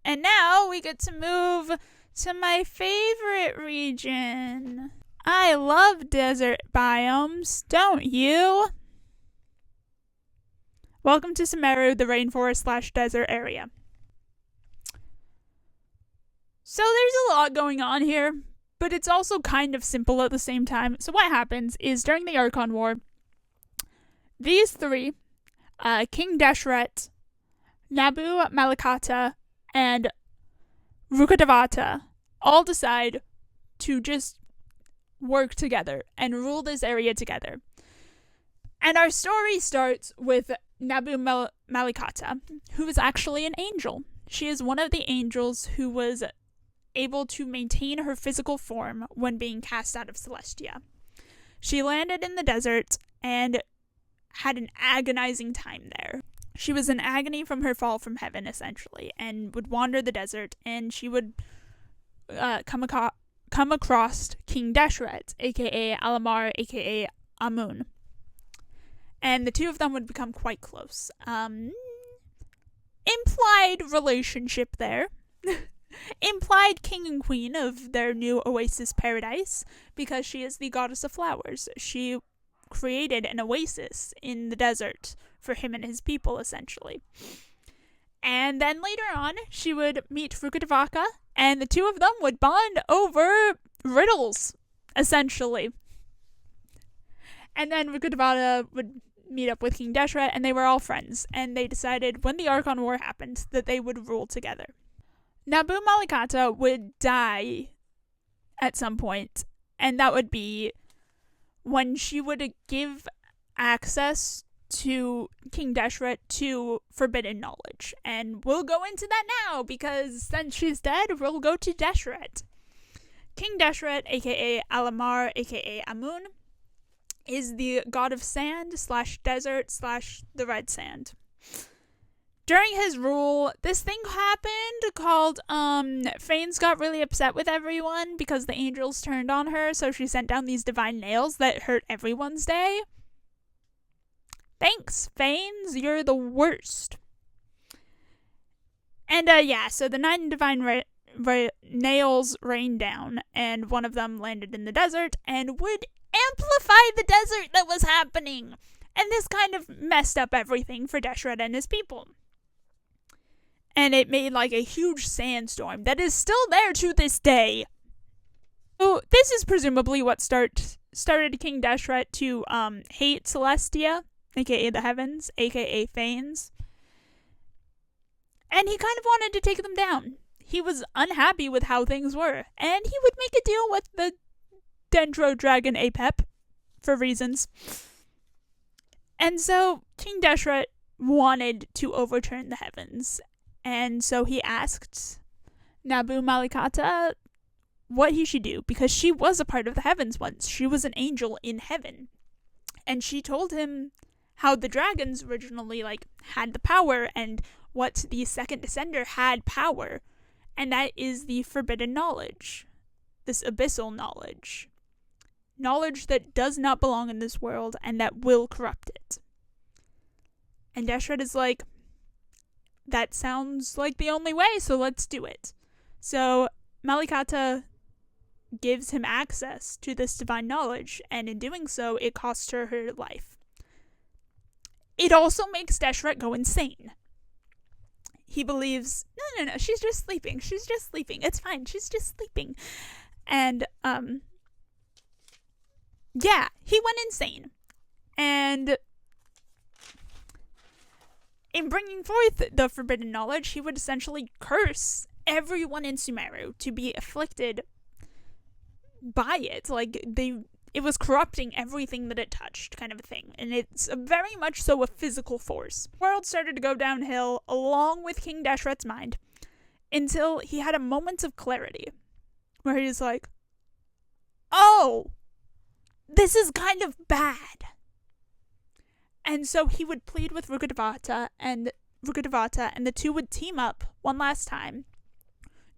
And now we get to move to my favorite region. I love desert biomes, don't you? Welcome to Sumeru, the rainforest/desert area. So there's a lot going on here, but it's also kind of simple at the same time. So what happens is during the Archon War, these three, King Deshret, Nabu Malikata, and Rukkhadevata, all decide to just work together and rule this area together. And our story starts with Nabu Malikata, who is actually an angel. She is one of the angels who was able to maintain her physical form when being cast out of Celestia. She landed in the desert and had an agonizing time there. She was in agony from her fall from heaven, essentially, and would wander the desert, and she would come across King Deshret, aka Alamar, aka Amun. And the two of them would become quite close. Implied relationship there. Implied king and queen of their new oasis paradise, because she is the goddess of flowers. She created an oasis in the desert for him and his people, essentially. And then later on, she would meet Rukkhadevaka, and the two of them would bond over riddles, essentially. And then Rukkhadevaka would meet up with King Deshret, and they were all friends, and they decided when the Archon War happened that they would rule together. Nabu Malikata would die at some point, and that would be when she would give access to King Deshret to forbidden knowledge. And we'll go into that now, because since she's dead, we'll go to Deshret. King Deshret, aka Alamar, aka Amun, is the god of sand / desert / the red sand. During his rule, this thing happened called, Phanes got really upset with everyone because the angels turned on her, so she sent down these divine nails that hurt everyone's day. Thanks, Phanes, you're the worst. And, so the 9 divine nails rained down, and one of them landed in the desert, and would amplify the desert that was happening. And this kind of messed up everything for Deshret and his people. And it made like a huge sandstorm that is still there to this day. So this is presumably what started King Deshret to hate Celestia, aka the heavens, aka Phanes. And he kind of wanted to take them down. He was unhappy with how things were, and he would make a deal with the Dendro Dragon Apep for reasons. And so King Deshret wanted to overturn the heavens. And so he asked Nabu Malikata what he should do, because she was a part of the heavens once. She was an angel in heaven. And she told him how the dragons originally had the power, and what the second descender had power. And that is the forbidden knowledge. This abyssal knowledge. Knowledge that does not belong in this world and that will corrupt it. And Deshret is like, that sounds like the only way, so let's do it. So Malikata gives him access to this divine knowledge, and in doing so, it costs her her life. It also makes Deshret go insane. He believes, no, she's just sleeping. It's fine, she's just sleeping. And, he went insane. And in bringing forth the forbidden knowledge, he would essentially curse everyone in Sumeru to be afflicted by it. It was corrupting everything that it touched, kind of a thing. And it's very much so a physical force. The world started to go downhill along with King Deshret's mind, until he had a moment of clarity, where he's like, oh, this is kind of bad. And so he would plead with Rukkhadevaka, and the two would team up one last time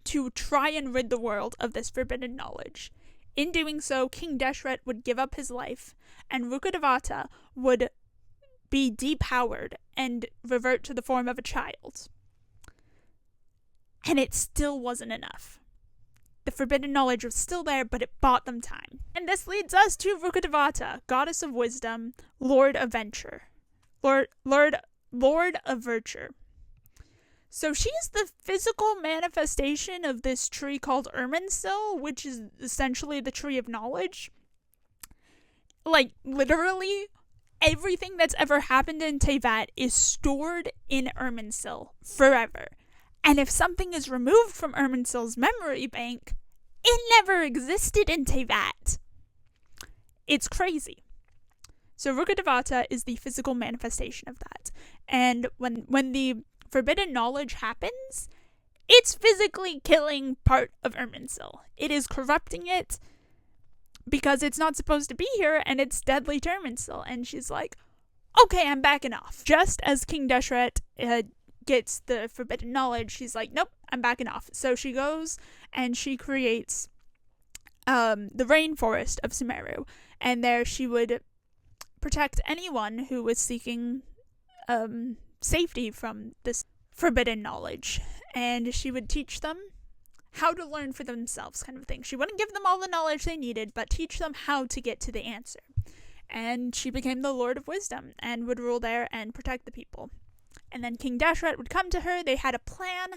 to try and rid the world of this forbidden knowledge. In doing so, King Deshret would give up his life, and Rukkhadevaka would be depowered and revert to the form of a child. And it still wasn't enough. The forbidden knowledge was still there, but it bought them time. And this leads us to Rukkhadevaka, goddess of wisdom, lord of venture. Lord of virtue. So she is the physical manifestation of this tree called Irminsul, which is essentially the tree of knowledge. Literally, everything that's ever happened in Teyvat is stored in Irminsul forever. And if something is removed from Irminsul's memory bank, it never existed in Teyvat. It's crazy. So Rukkhadevaka is the physical manifestation of that. And when the forbidden knowledge happens, it's physically killing part of Irminsul. It is corrupting it, because it's not supposed to be here and it's deadly to Irminsul. And she's like, okay, I'm backing off. Just as King Deshret gets the forbidden knowledge, she's like, nope, I'm backing off. So she goes and she creates the rainforest of Sumeru, and there she would protect anyone who was seeking safety from this forbidden knowledge, and she would teach them how to learn for themselves, kind of thing. She wouldn't give them all the knowledge they needed, but teach them how to get to the answer. And she became the Lord of Wisdom and would rule there and protect the people. And then King Deshret would come to her. They had a plan,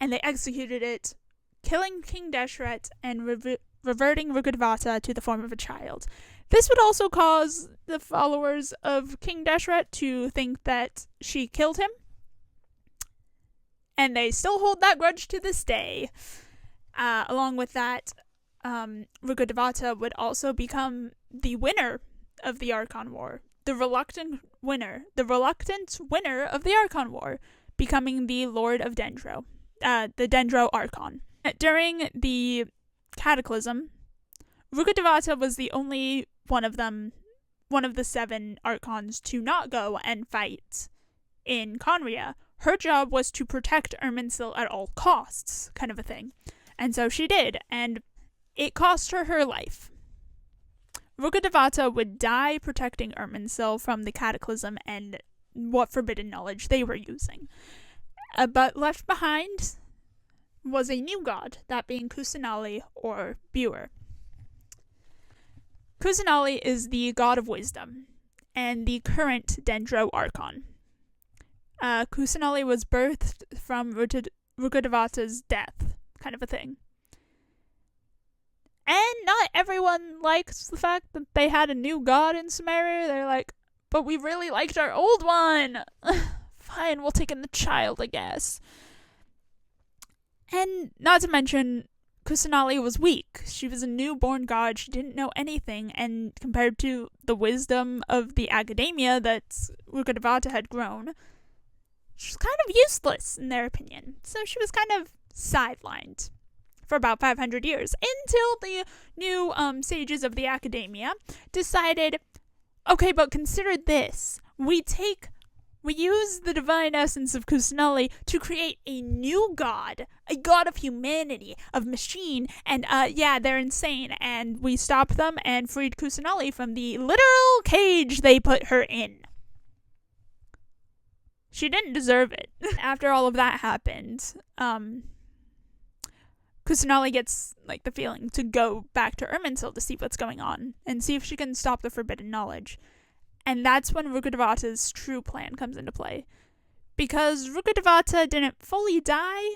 and they executed it, killing King Deshret and reverting Rukkhadevata to the form of a child. This would also cause the followers of King Deshret to think that she killed him, and they still hold that grudge to this day. Along with that, Rukkhadevata would also become the winner of the Archon War. The reluctant winner of the Archon War, becoming the Lord of Dendro, the Dendro Archon. During the Cataclysm, Rukkhadevata was the only one of the 7 Archons to not go and fight in Khaenri'ah. Her job was to protect Irminsul at all costs, kind of a thing. And so she did, and it cost her her life. Rukkhadevata would die protecting Irminsul from the Cataclysm and what forbidden knowledge they were using. But left behind was a new god, that being Kusanali or Buer. Kusanali is the god of wisdom and the current Dendro Archon. Kusanali was birthed from Rukkhadevata's death, kind of a thing. And not everyone likes the fact that they had a new god in Sumeru. They're like, but we really liked our old one. Fine, we'll take in the child, I guess. And not to mention, Kusanali was weak. She was a newborn god. She didn't know anything. And compared to the wisdom of the academia that Rukkhadevata had grown, she was kind of useless in their opinion. So she was kind of sidelined for about 500 years until the new sages of the academia decided, okay, but consider this. We use the divine essence of Kusanali to create a new god, a god of humanity, of machine, and they're insane. And we stopped them and freed Kusanali from the literal cage they put her in. She didn't deserve it. After all of that happened, Kusanali gets the feeling to go back to Irminsul to see what's going on and see if she can stop the forbidden knowledge. And that's when Rukkhadevata's true plan comes into play. Because Rukkhadevata didn't fully die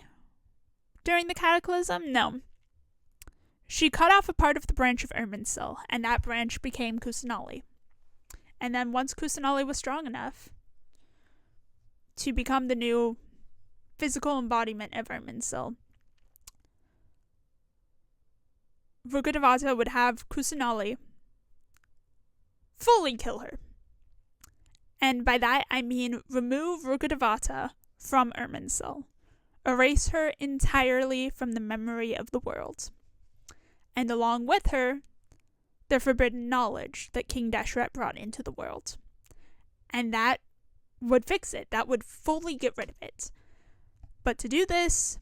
during the Cataclysm, no. She cut off a part of the branch of Irminsul, and that branch became Kusanali. And then once Kusanali was strong enough to become the new physical embodiment of Irminsul, Rukkhadevata would have Kusanali fully kill her. And by that, I mean remove Rukkhadevata from Irminsul. Erase her entirely from the memory of the world. And along with her, the forbidden knowledge that King Deshret brought into the world. And that would fix it. That would fully get rid of it. But to do this,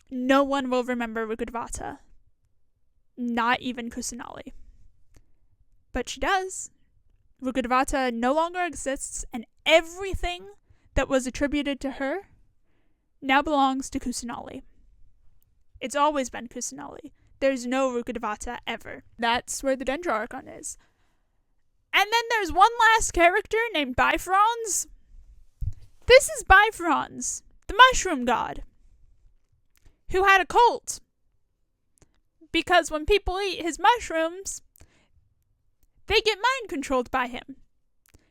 no one will remember Rukkhadevata. Not even Kusanali. But she does. Rukkhadevata no longer exists, and everything that was attributed to her now belongs to Kusanali. It's always been Kusanali. There's no Rukkhadevata ever. That's where the Dendro Archon is. And then there's one last character named Bifrons. This is Bifrons, the mushroom god, who had a cult. Because when people eat his mushrooms, they get mind controlled by him.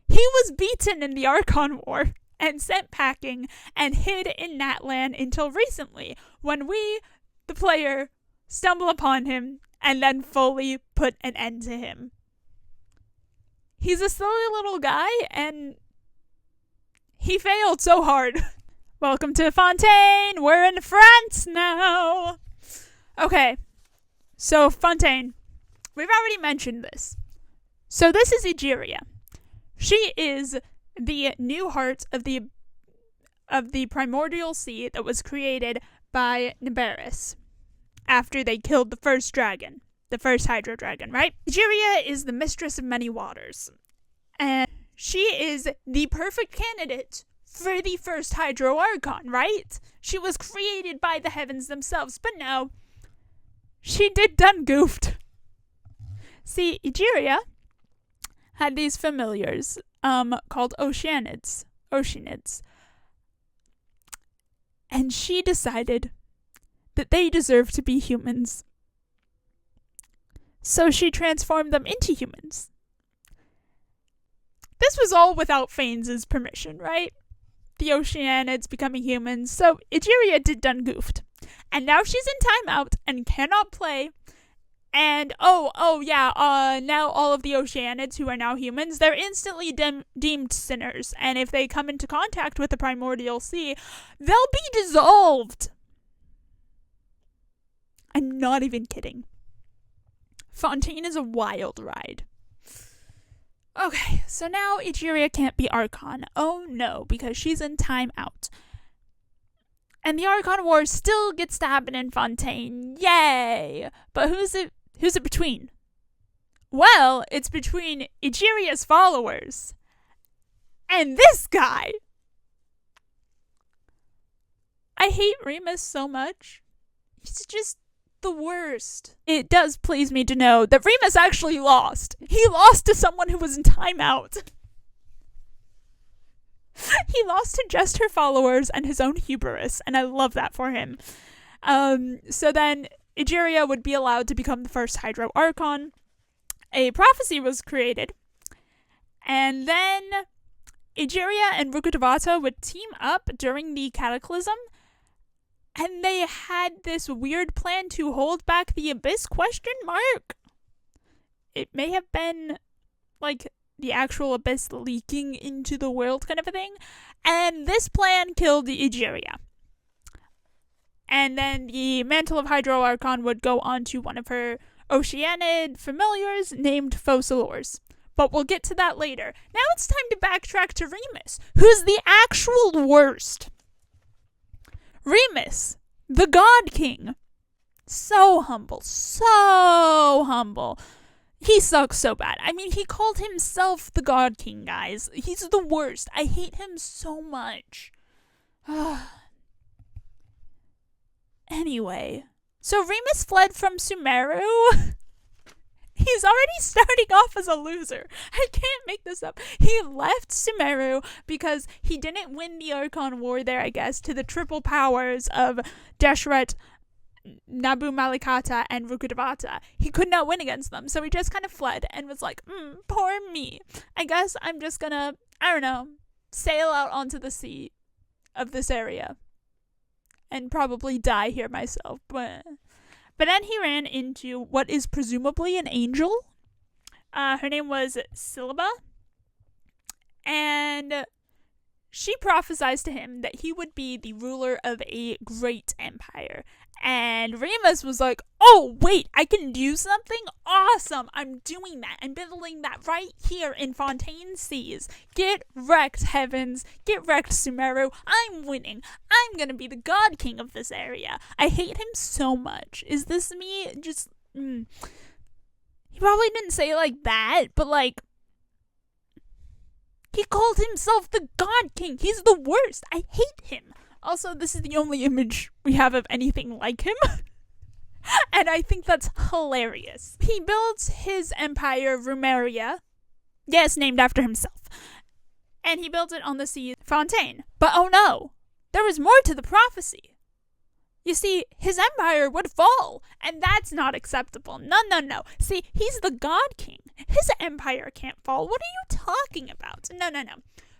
He was beaten in the Archon War and sent packing and hid in Natlan until recently, when we, the player, stumble upon him and then fully put an end to him. He's a silly little guy, and he failed so hard. Welcome to Fontaine. We're in France now. Okay, so Fontaine. we've already mentioned this. So this is Egeria. She is the new heart of the primordial sea that was created by Nibiris after they killed the first dragon, the first Hydro Dragon, right? Egeria is the mistress of many waters, and she is the perfect candidate for the first Hydro Archon, right? She was created by the heavens themselves, but no, she done goofed. See, Egeria had these familiars, called Oceanids. And she decided that they deserved to be humans. So she transformed them into humans. This was all without Phanes' permission, right? The Oceanids becoming humans, so Egeria done goofed. And now she's in timeout and cannot play. And, now all of the Oceanids who are now humans, they're instantly deemed sinners. And if they come into contact with the primordial sea, they'll be dissolved. I'm not even kidding. Fontaine is a wild ride. Okay, so now Egeria can't be Archon. Oh no, because she's in timeout. And the Archon War still gets to happen in Fontaine. Yay! But who's it between? Well, it's between Egeria's followers and this guy. I hate Remus so much. He's just the worst. It does please me to know that Remus actually lost. He lost to someone who was in timeout. He lost to just her followers and his own hubris, and I love that for him. So then Egeria would be allowed to become the first Hydro Archon. A prophecy was created, and then Egeria and Rukkhadevata would team up during the Cataclysm, and they had this weird plan to hold back the Abyss ? It may have been, like, the actual Abyss leaking into the world kind of a thing, and this plan killed Egeria. And then the Mantle of Hydro Archon would go on to one of her Oceanid familiars named Focalors. But we'll get to that later. Now it's time to backtrack to Remus, who's the actual worst. Remus, the God King. So humble. He sucks so bad. I mean, he called himself the God King, guys. He's the worst. I hate him so much. Anyway, so Remus fled from Sumeru. He's already starting off as a loser. I can't make this up. He left Sumeru because he didn't win the Archon War there, I guess, to the triple powers of Deshret, Nabu Malikata, and Rukkhadevata. He could not win against them, so he just kind of fled and was like, poor me. I guess I'm just gonna, sail out onto the sea of this area and probably die here myself. But then he ran into what is presumably an angel. Her name was Silba. And she prophesied to him that he would be the ruler of a great empire. And Remus was like, oh, wait, I can do something? Awesome, I'm doing that. I'm building that right here in Fontaine Seas. Get wrecked, heavens. Get wrecked, Sumeru. I'm winning. I'm gonna be the God King of this area. I hate him so much. Is this me? Just, He probably didn't say it like that, but like, he called himself the God King. He's the worst. I hate him. Also, this is the only image we have of anything like him. And I think that's hilarious. He builds his empire, Rumeria. Yes, named after himself. And he built it on the sea Fontaine. But oh no, there was more to the prophecy. You see, his empire would fall, and that's not acceptable. No. See, he's the God King. His empire can't fall. What are you talking about? No.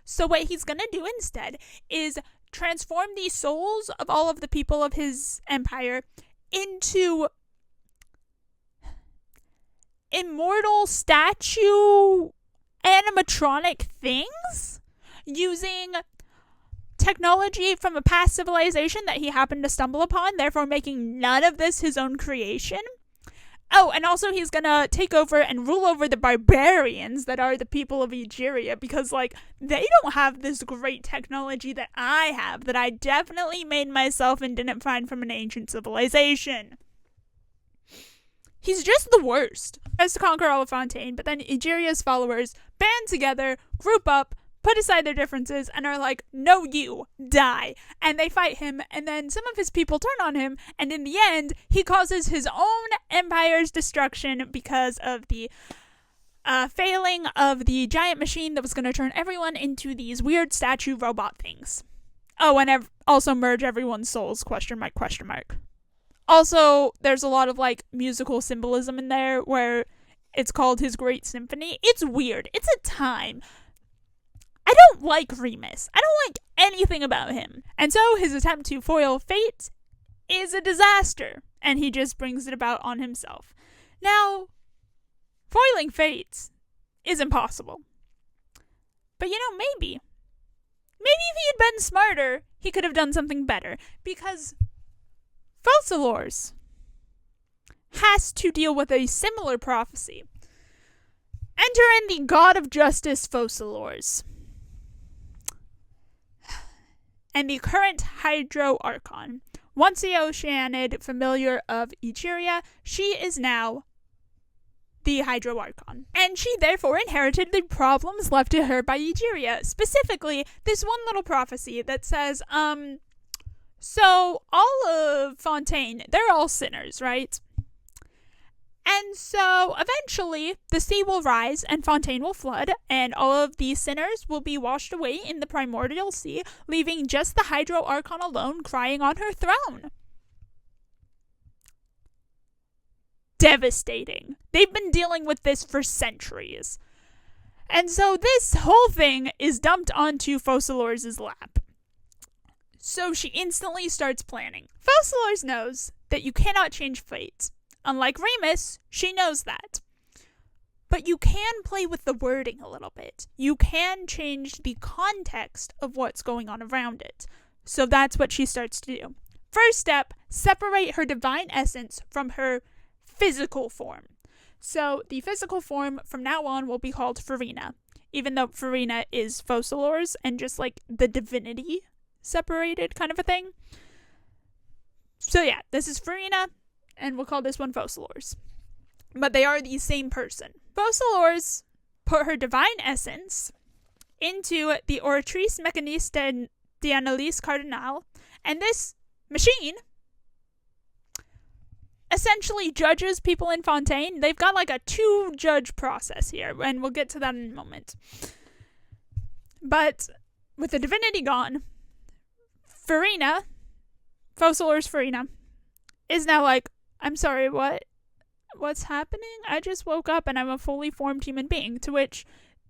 So what he's gonna do instead is transform the souls of all of the people of his empire into immortal statue animatronic things using technology from a past civilization that he happened to stumble upon, therefore making none of this his own creation. Oh, and also he's gonna take over and rule over the barbarians that are the people of Egeria, because, like, they don't have this great technology that I have, that I definitely made myself and didn't find from an ancient civilization. He's just the worst. He has to conquer all of Fontaine, but then Egeria's followers band together, group up, put aside their differences, and are like, no, you, die. And they fight him, and then some of his people turn on him, and in the end, he causes his own empire's destruction because of the failing of the giant machine that was going to turn everyone into these weird statue robot things. Oh, and also merge everyone's souls, question mark, question mark. Also, there's a lot of, like, musical symbolism in there where it's called his Great Symphony. It's weird. It's a time. I don't like Remus. I don't like anything about him. And so his attempt to foil fate is a disaster, and he just brings it about on himself. Now, foiling fate is impossible. But, maybe if he had been smarter, he could have done something better, because Focalors has to deal with a similar prophecy. Enter in the God of Justice Focalors, and the current Hydro Archon. Once the Oceanid familiar of Egeria, she is now the Hydro Archon. And she therefore inherited the problems left to her by Egeria. Specifically, this one little prophecy that says, so all of Fontaine, they're all sinners, right? And so eventually the sea will rise and Fontaine will flood, and all of these sinners will be washed away in the primordial sea, leaving just the Hydro Archon alone crying on her throne. Devastating. They've been dealing with this for centuries. And so this whole thing is dumped onto Focalors' lap. So she instantly starts planning. Focalors knows that you cannot change fate. Unlike Remus, she knows that. But you can play with the wording a little bit. You can change the context of what's going on around it. So that's what she starts to do. First step, separate her divine essence from her physical form. So the physical form from now on will be called Farina, even though Farina is Focalors and just like the divinity separated kind of a thing. So yeah, this is Farina, and we'll call this one Focalors. But they are the same person. Focalors put her divine essence into the Oratrice Mécaniste d'Analyse Cardinale, and this machine essentially judges people in Fontaine. They've got like a 2-judge process here, and we'll get to that in a moment. But with the divinity gone, Farina, Focalors Farina, is now like, I'm sorry, what's happening? I just woke up and I'm a fully formed human being. To which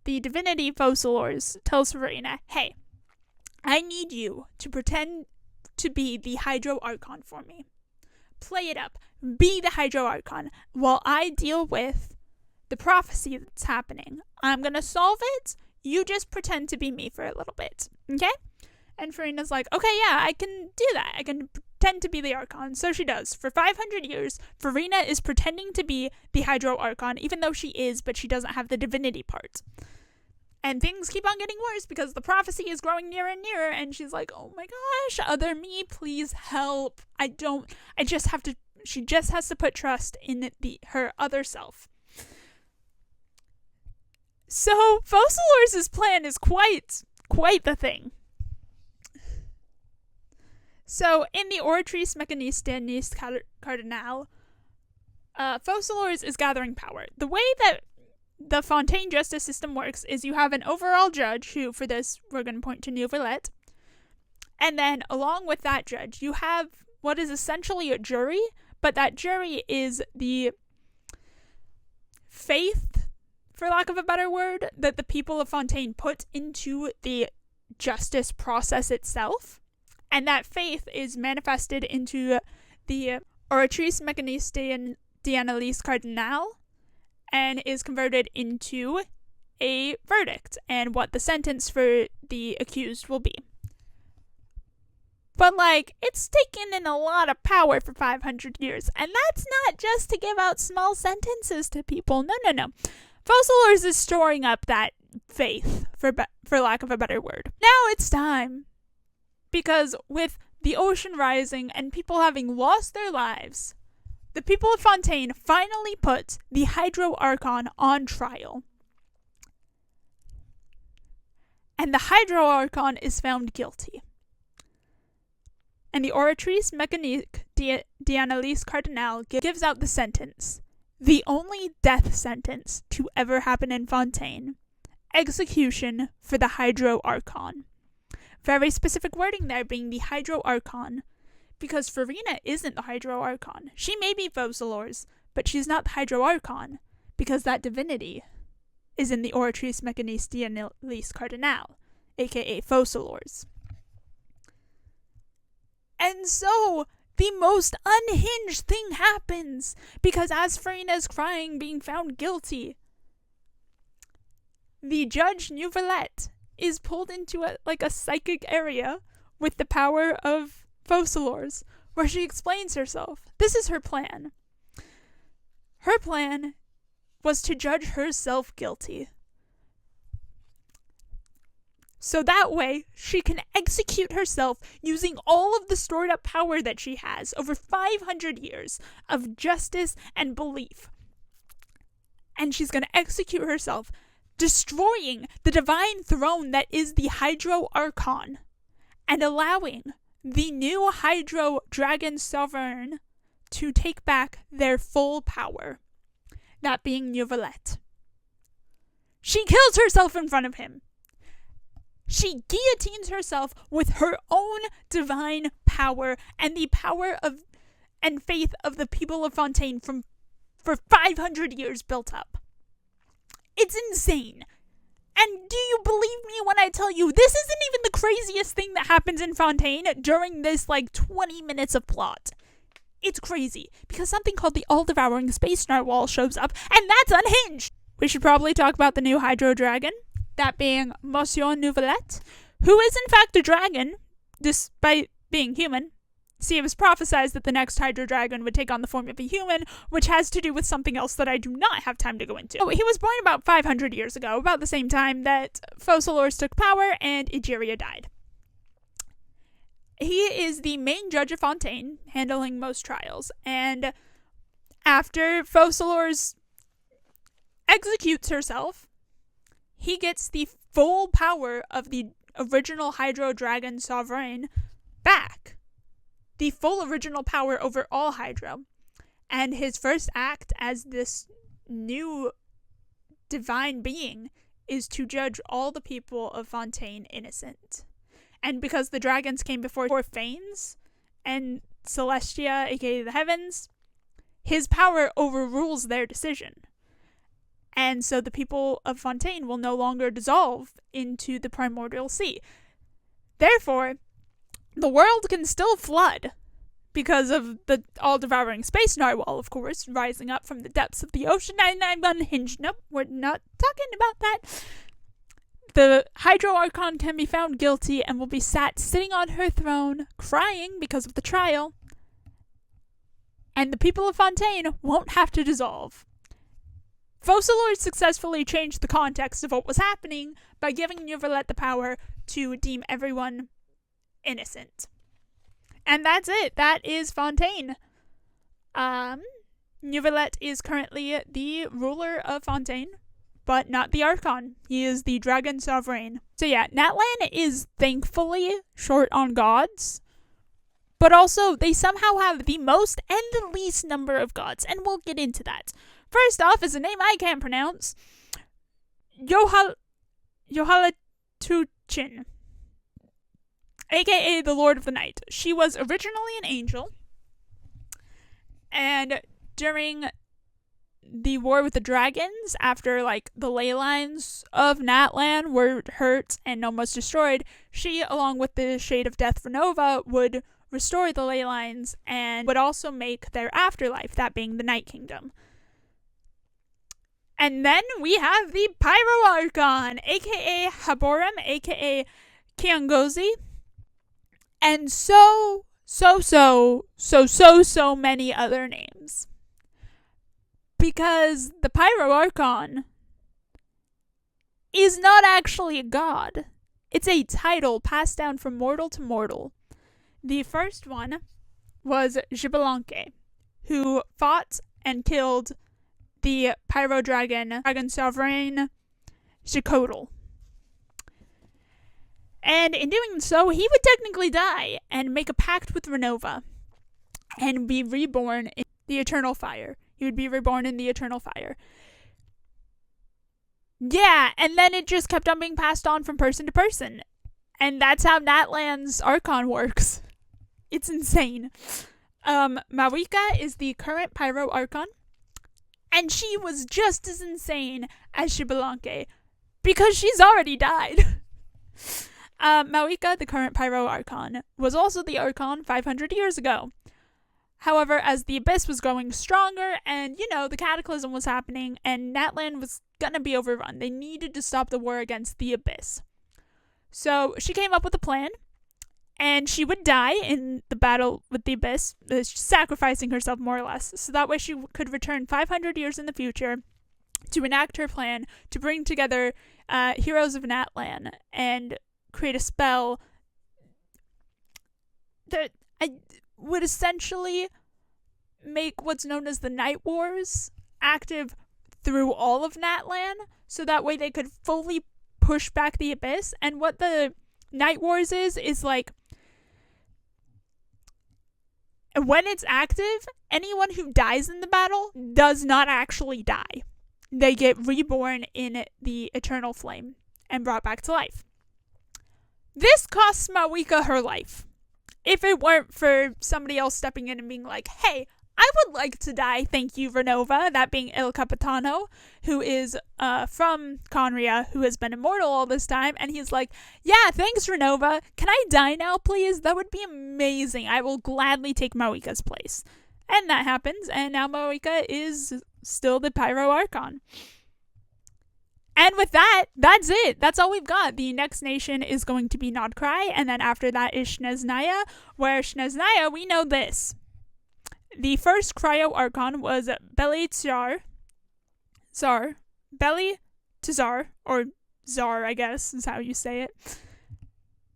the divinity Focalors tells Farina, hey, I need you to pretend to be the Hydro Archon for me. Play it up. Be the Hydro Archon while I deal with the prophecy that's happening. I'm gonna solve it. You just pretend to be me for a little bit. Okay? And Farina's like, okay, yeah, I can do that. I can pretend to be the Archon. So she does. For 500 years, Farina is pretending to be the Hydro Archon, even though she is, but she doesn't have the divinity part. And things keep on getting worse because the prophecy is growing nearer and nearer, and she's like, oh my gosh, other me, please help. She just has to put trust in her other self. So Focalors' plan is quite the thing. So, in the Oratrice Mécaniste d'Analyse Cardinale, Focalors is gathering power. The way that the Fontaine justice system works is you have an overall judge, who, for this, we're going to point to Neuvillette, and then, along with that judge, you have what is essentially a jury, but that jury is the faith, for lack of a better word, that the people of Fontaine put into the justice process itself. And that faith is manifested into the Oratrice Mécaniste d'Analyse Cardinale and is converted into a verdict and what the sentence for the accused will be. But, like, it's taken in a lot of power for 500 years. And that's not just to give out small sentences to people. No. Focalors is storing up that faith, for lack of a better word. Now it's time. Because with the ocean rising and people having lost their lives, the people of Fontaine finally put the Hydro Archon on trial. And the Hydro Archon is found guilty. And the Oratrice Mécanique d'Analyse Cardinal gives out the sentence, the only death sentence to ever happen in Fontaine, execution for the Hydro Archon. Very specific wording there, being the Hydro Archon, because Farina isn't the Hydro Archon. She may be Focalors, but she's not the Hydro Archon, because that divinity is in the Oratrice Mécanique d'Analyse Cardinal, aka Focalors. And so, the most unhinged thing happens, because as Farina is crying, being found guilty, the judge Neuvillette is pulled into a psychic area with the power of Focalors, where she explains herself. This is her plan. Her plan was to judge herself guilty. So that way, she can execute herself using all of the stored up power that she has over 500 years of justice and belief. And she's going to execute herself, destroying the divine throne that is the Hydro Archon, and allowing the new Hydro Dragon Sovereign to take back their full power, that being Neuvillette. She kills herself in front of him. She guillotines herself with her own divine power and the power of and faith of the people of Fontaine for 500 years built up. It's insane. And do you believe me when I tell you this isn't even the craziest thing that happens in Fontaine during this 20 minutes of plot? It's crazy, because something called the all-devouring space narwhal shows up, and that's unhinged! We should probably talk about the new Hydro Dragon, that being Monsieur Neuvillette, who is in fact a dragon, despite being human. See, it was prophesied that the next Hydro Dragon would take on the form of a human, which has to do with something else that I do not have time to go into. He was born about 500 years ago, about the same time that Focalors took power and Egeria died. He is the main judge of Fontaine, handling most trials, and after Focalors executes herself, he gets the full power of the original Hydro Dragon Sovereign back. The full original power over all Hydro. And his first act as this new divine being is to judge all the people of Fontaine innocent. And because the dragons came before Fanes and Celestia, aka the heavens, his power overrules their decision. And so the people of Fontaine will no longer dissolve into the primordial sea. Therefore, the world can still flood because of the all-devouring space narwhal, of course, rising up from the depths of the ocean. And I'm unhinged. Nope, we're not talking about that. The Hydro Archon can be found guilty and will be sitting on her throne, crying because of the trial. And the people of Fontaine won't have to dissolve. Focalors successfully changed the context of what was happening by giving Neuvillette the power to deem everyone innocent. And that's it. That is Fontaine. Neuvillette is currently the ruler of Fontaine, but not the Archon. He is the Dragon Sovereign. So yeah, Natlan is thankfully short on gods, but also they somehow have the most and the least number of gods, and we'll get into that. First off is a name I can't pronounce. Yohalatuchin, aka the Lord of the Night. She was originally an angel, and during the war with the dragons, after the ley lines of Natlan were hurt and almost destroyed, she, along with the Shade of Death Renova, would restore the ley lines and would also make their afterlife, that being the Night Kingdom. And then we have the Pyro Archon, aka Haborim, aka Kiangozi, and so many other names. Because the Pyro Archon is not actually a god. It's a title passed down from mortal to mortal. The first one was Xbalanque, who fought and killed the Pyro Dragon Sovereign Xicotl. And in doing so, he would technically die and make a pact with Renova and be reborn in the Eternal Fire. He would be reborn in the Eternal Fire. Yeah, and then it just kept on being passed on from person to person. And that's how Natlan's Archon works. It's insane. Marika is the current Pyro Archon. And she was just as insane as Xbalanque, because she's already died. Marika, the current Pyro Archon, was also the Archon 500 years ago. However, as the Abyss was growing stronger and, the Cataclysm was happening and Natlan was gonna be overrun, they needed to stop the war against the Abyss. So she came up with a plan, and she would die in the battle with the Abyss, sacrificing herself more or less, so that way she could return 500 years in the future to enact her plan to bring together heroes of Natlan and create a spell that would essentially make what's known as the Night Wars active through all of Natlan, so that way they could fully push back the Abyss. And what the Night Wars is like, when it's active, anyone who dies in the battle does not actually die. They get reborn in the Eternal Flame and brought back to life. This costs Marika her life. If it weren't for somebody else stepping in and being like, hey, I would like to die, thank you, Renova, that being El Capitano, who is from Khaenri'ah, who has been immortal all this time, and he's like, yeah, thanks, Renova, can I die now, please? That would be amazing. I will gladly take Marika's place. And that happens, and now Marika is still the Pyro Archon. And with that, that's it. That's all we've got. The next nation is going to be Nod Krai, and then after that is Snezhnaya, where Snezhnaya, we know this. The first Cryo Archon was Beli Tsar, or Zar, I guess, is how you say it.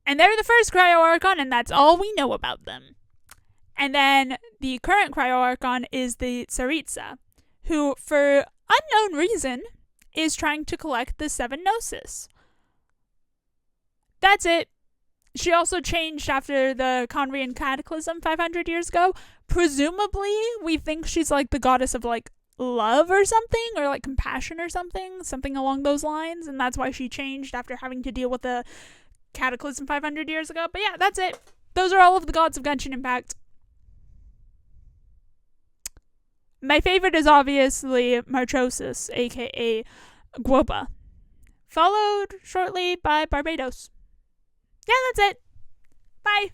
And they're the first Cryo Archon, and that's all we know about them. And then the current Cryo Archon is the Tsaritsa, who, for unknown reason, is trying to collect the 7 Gnosis. That's it. She also changed after the Khaenri'ah Cataclysm 500 years ago. Presumably, we think she's like the goddess of like love or something, or like compassion or something along those lines, and that's why she changed after having to deal with the Cataclysm 500 years ago. But yeah, that's it. Those are all of the gods of Genshin Impact. My favorite is obviously Martrosis, aka Guoba, followed shortly by Barbados. Yeah, that's it. Bye.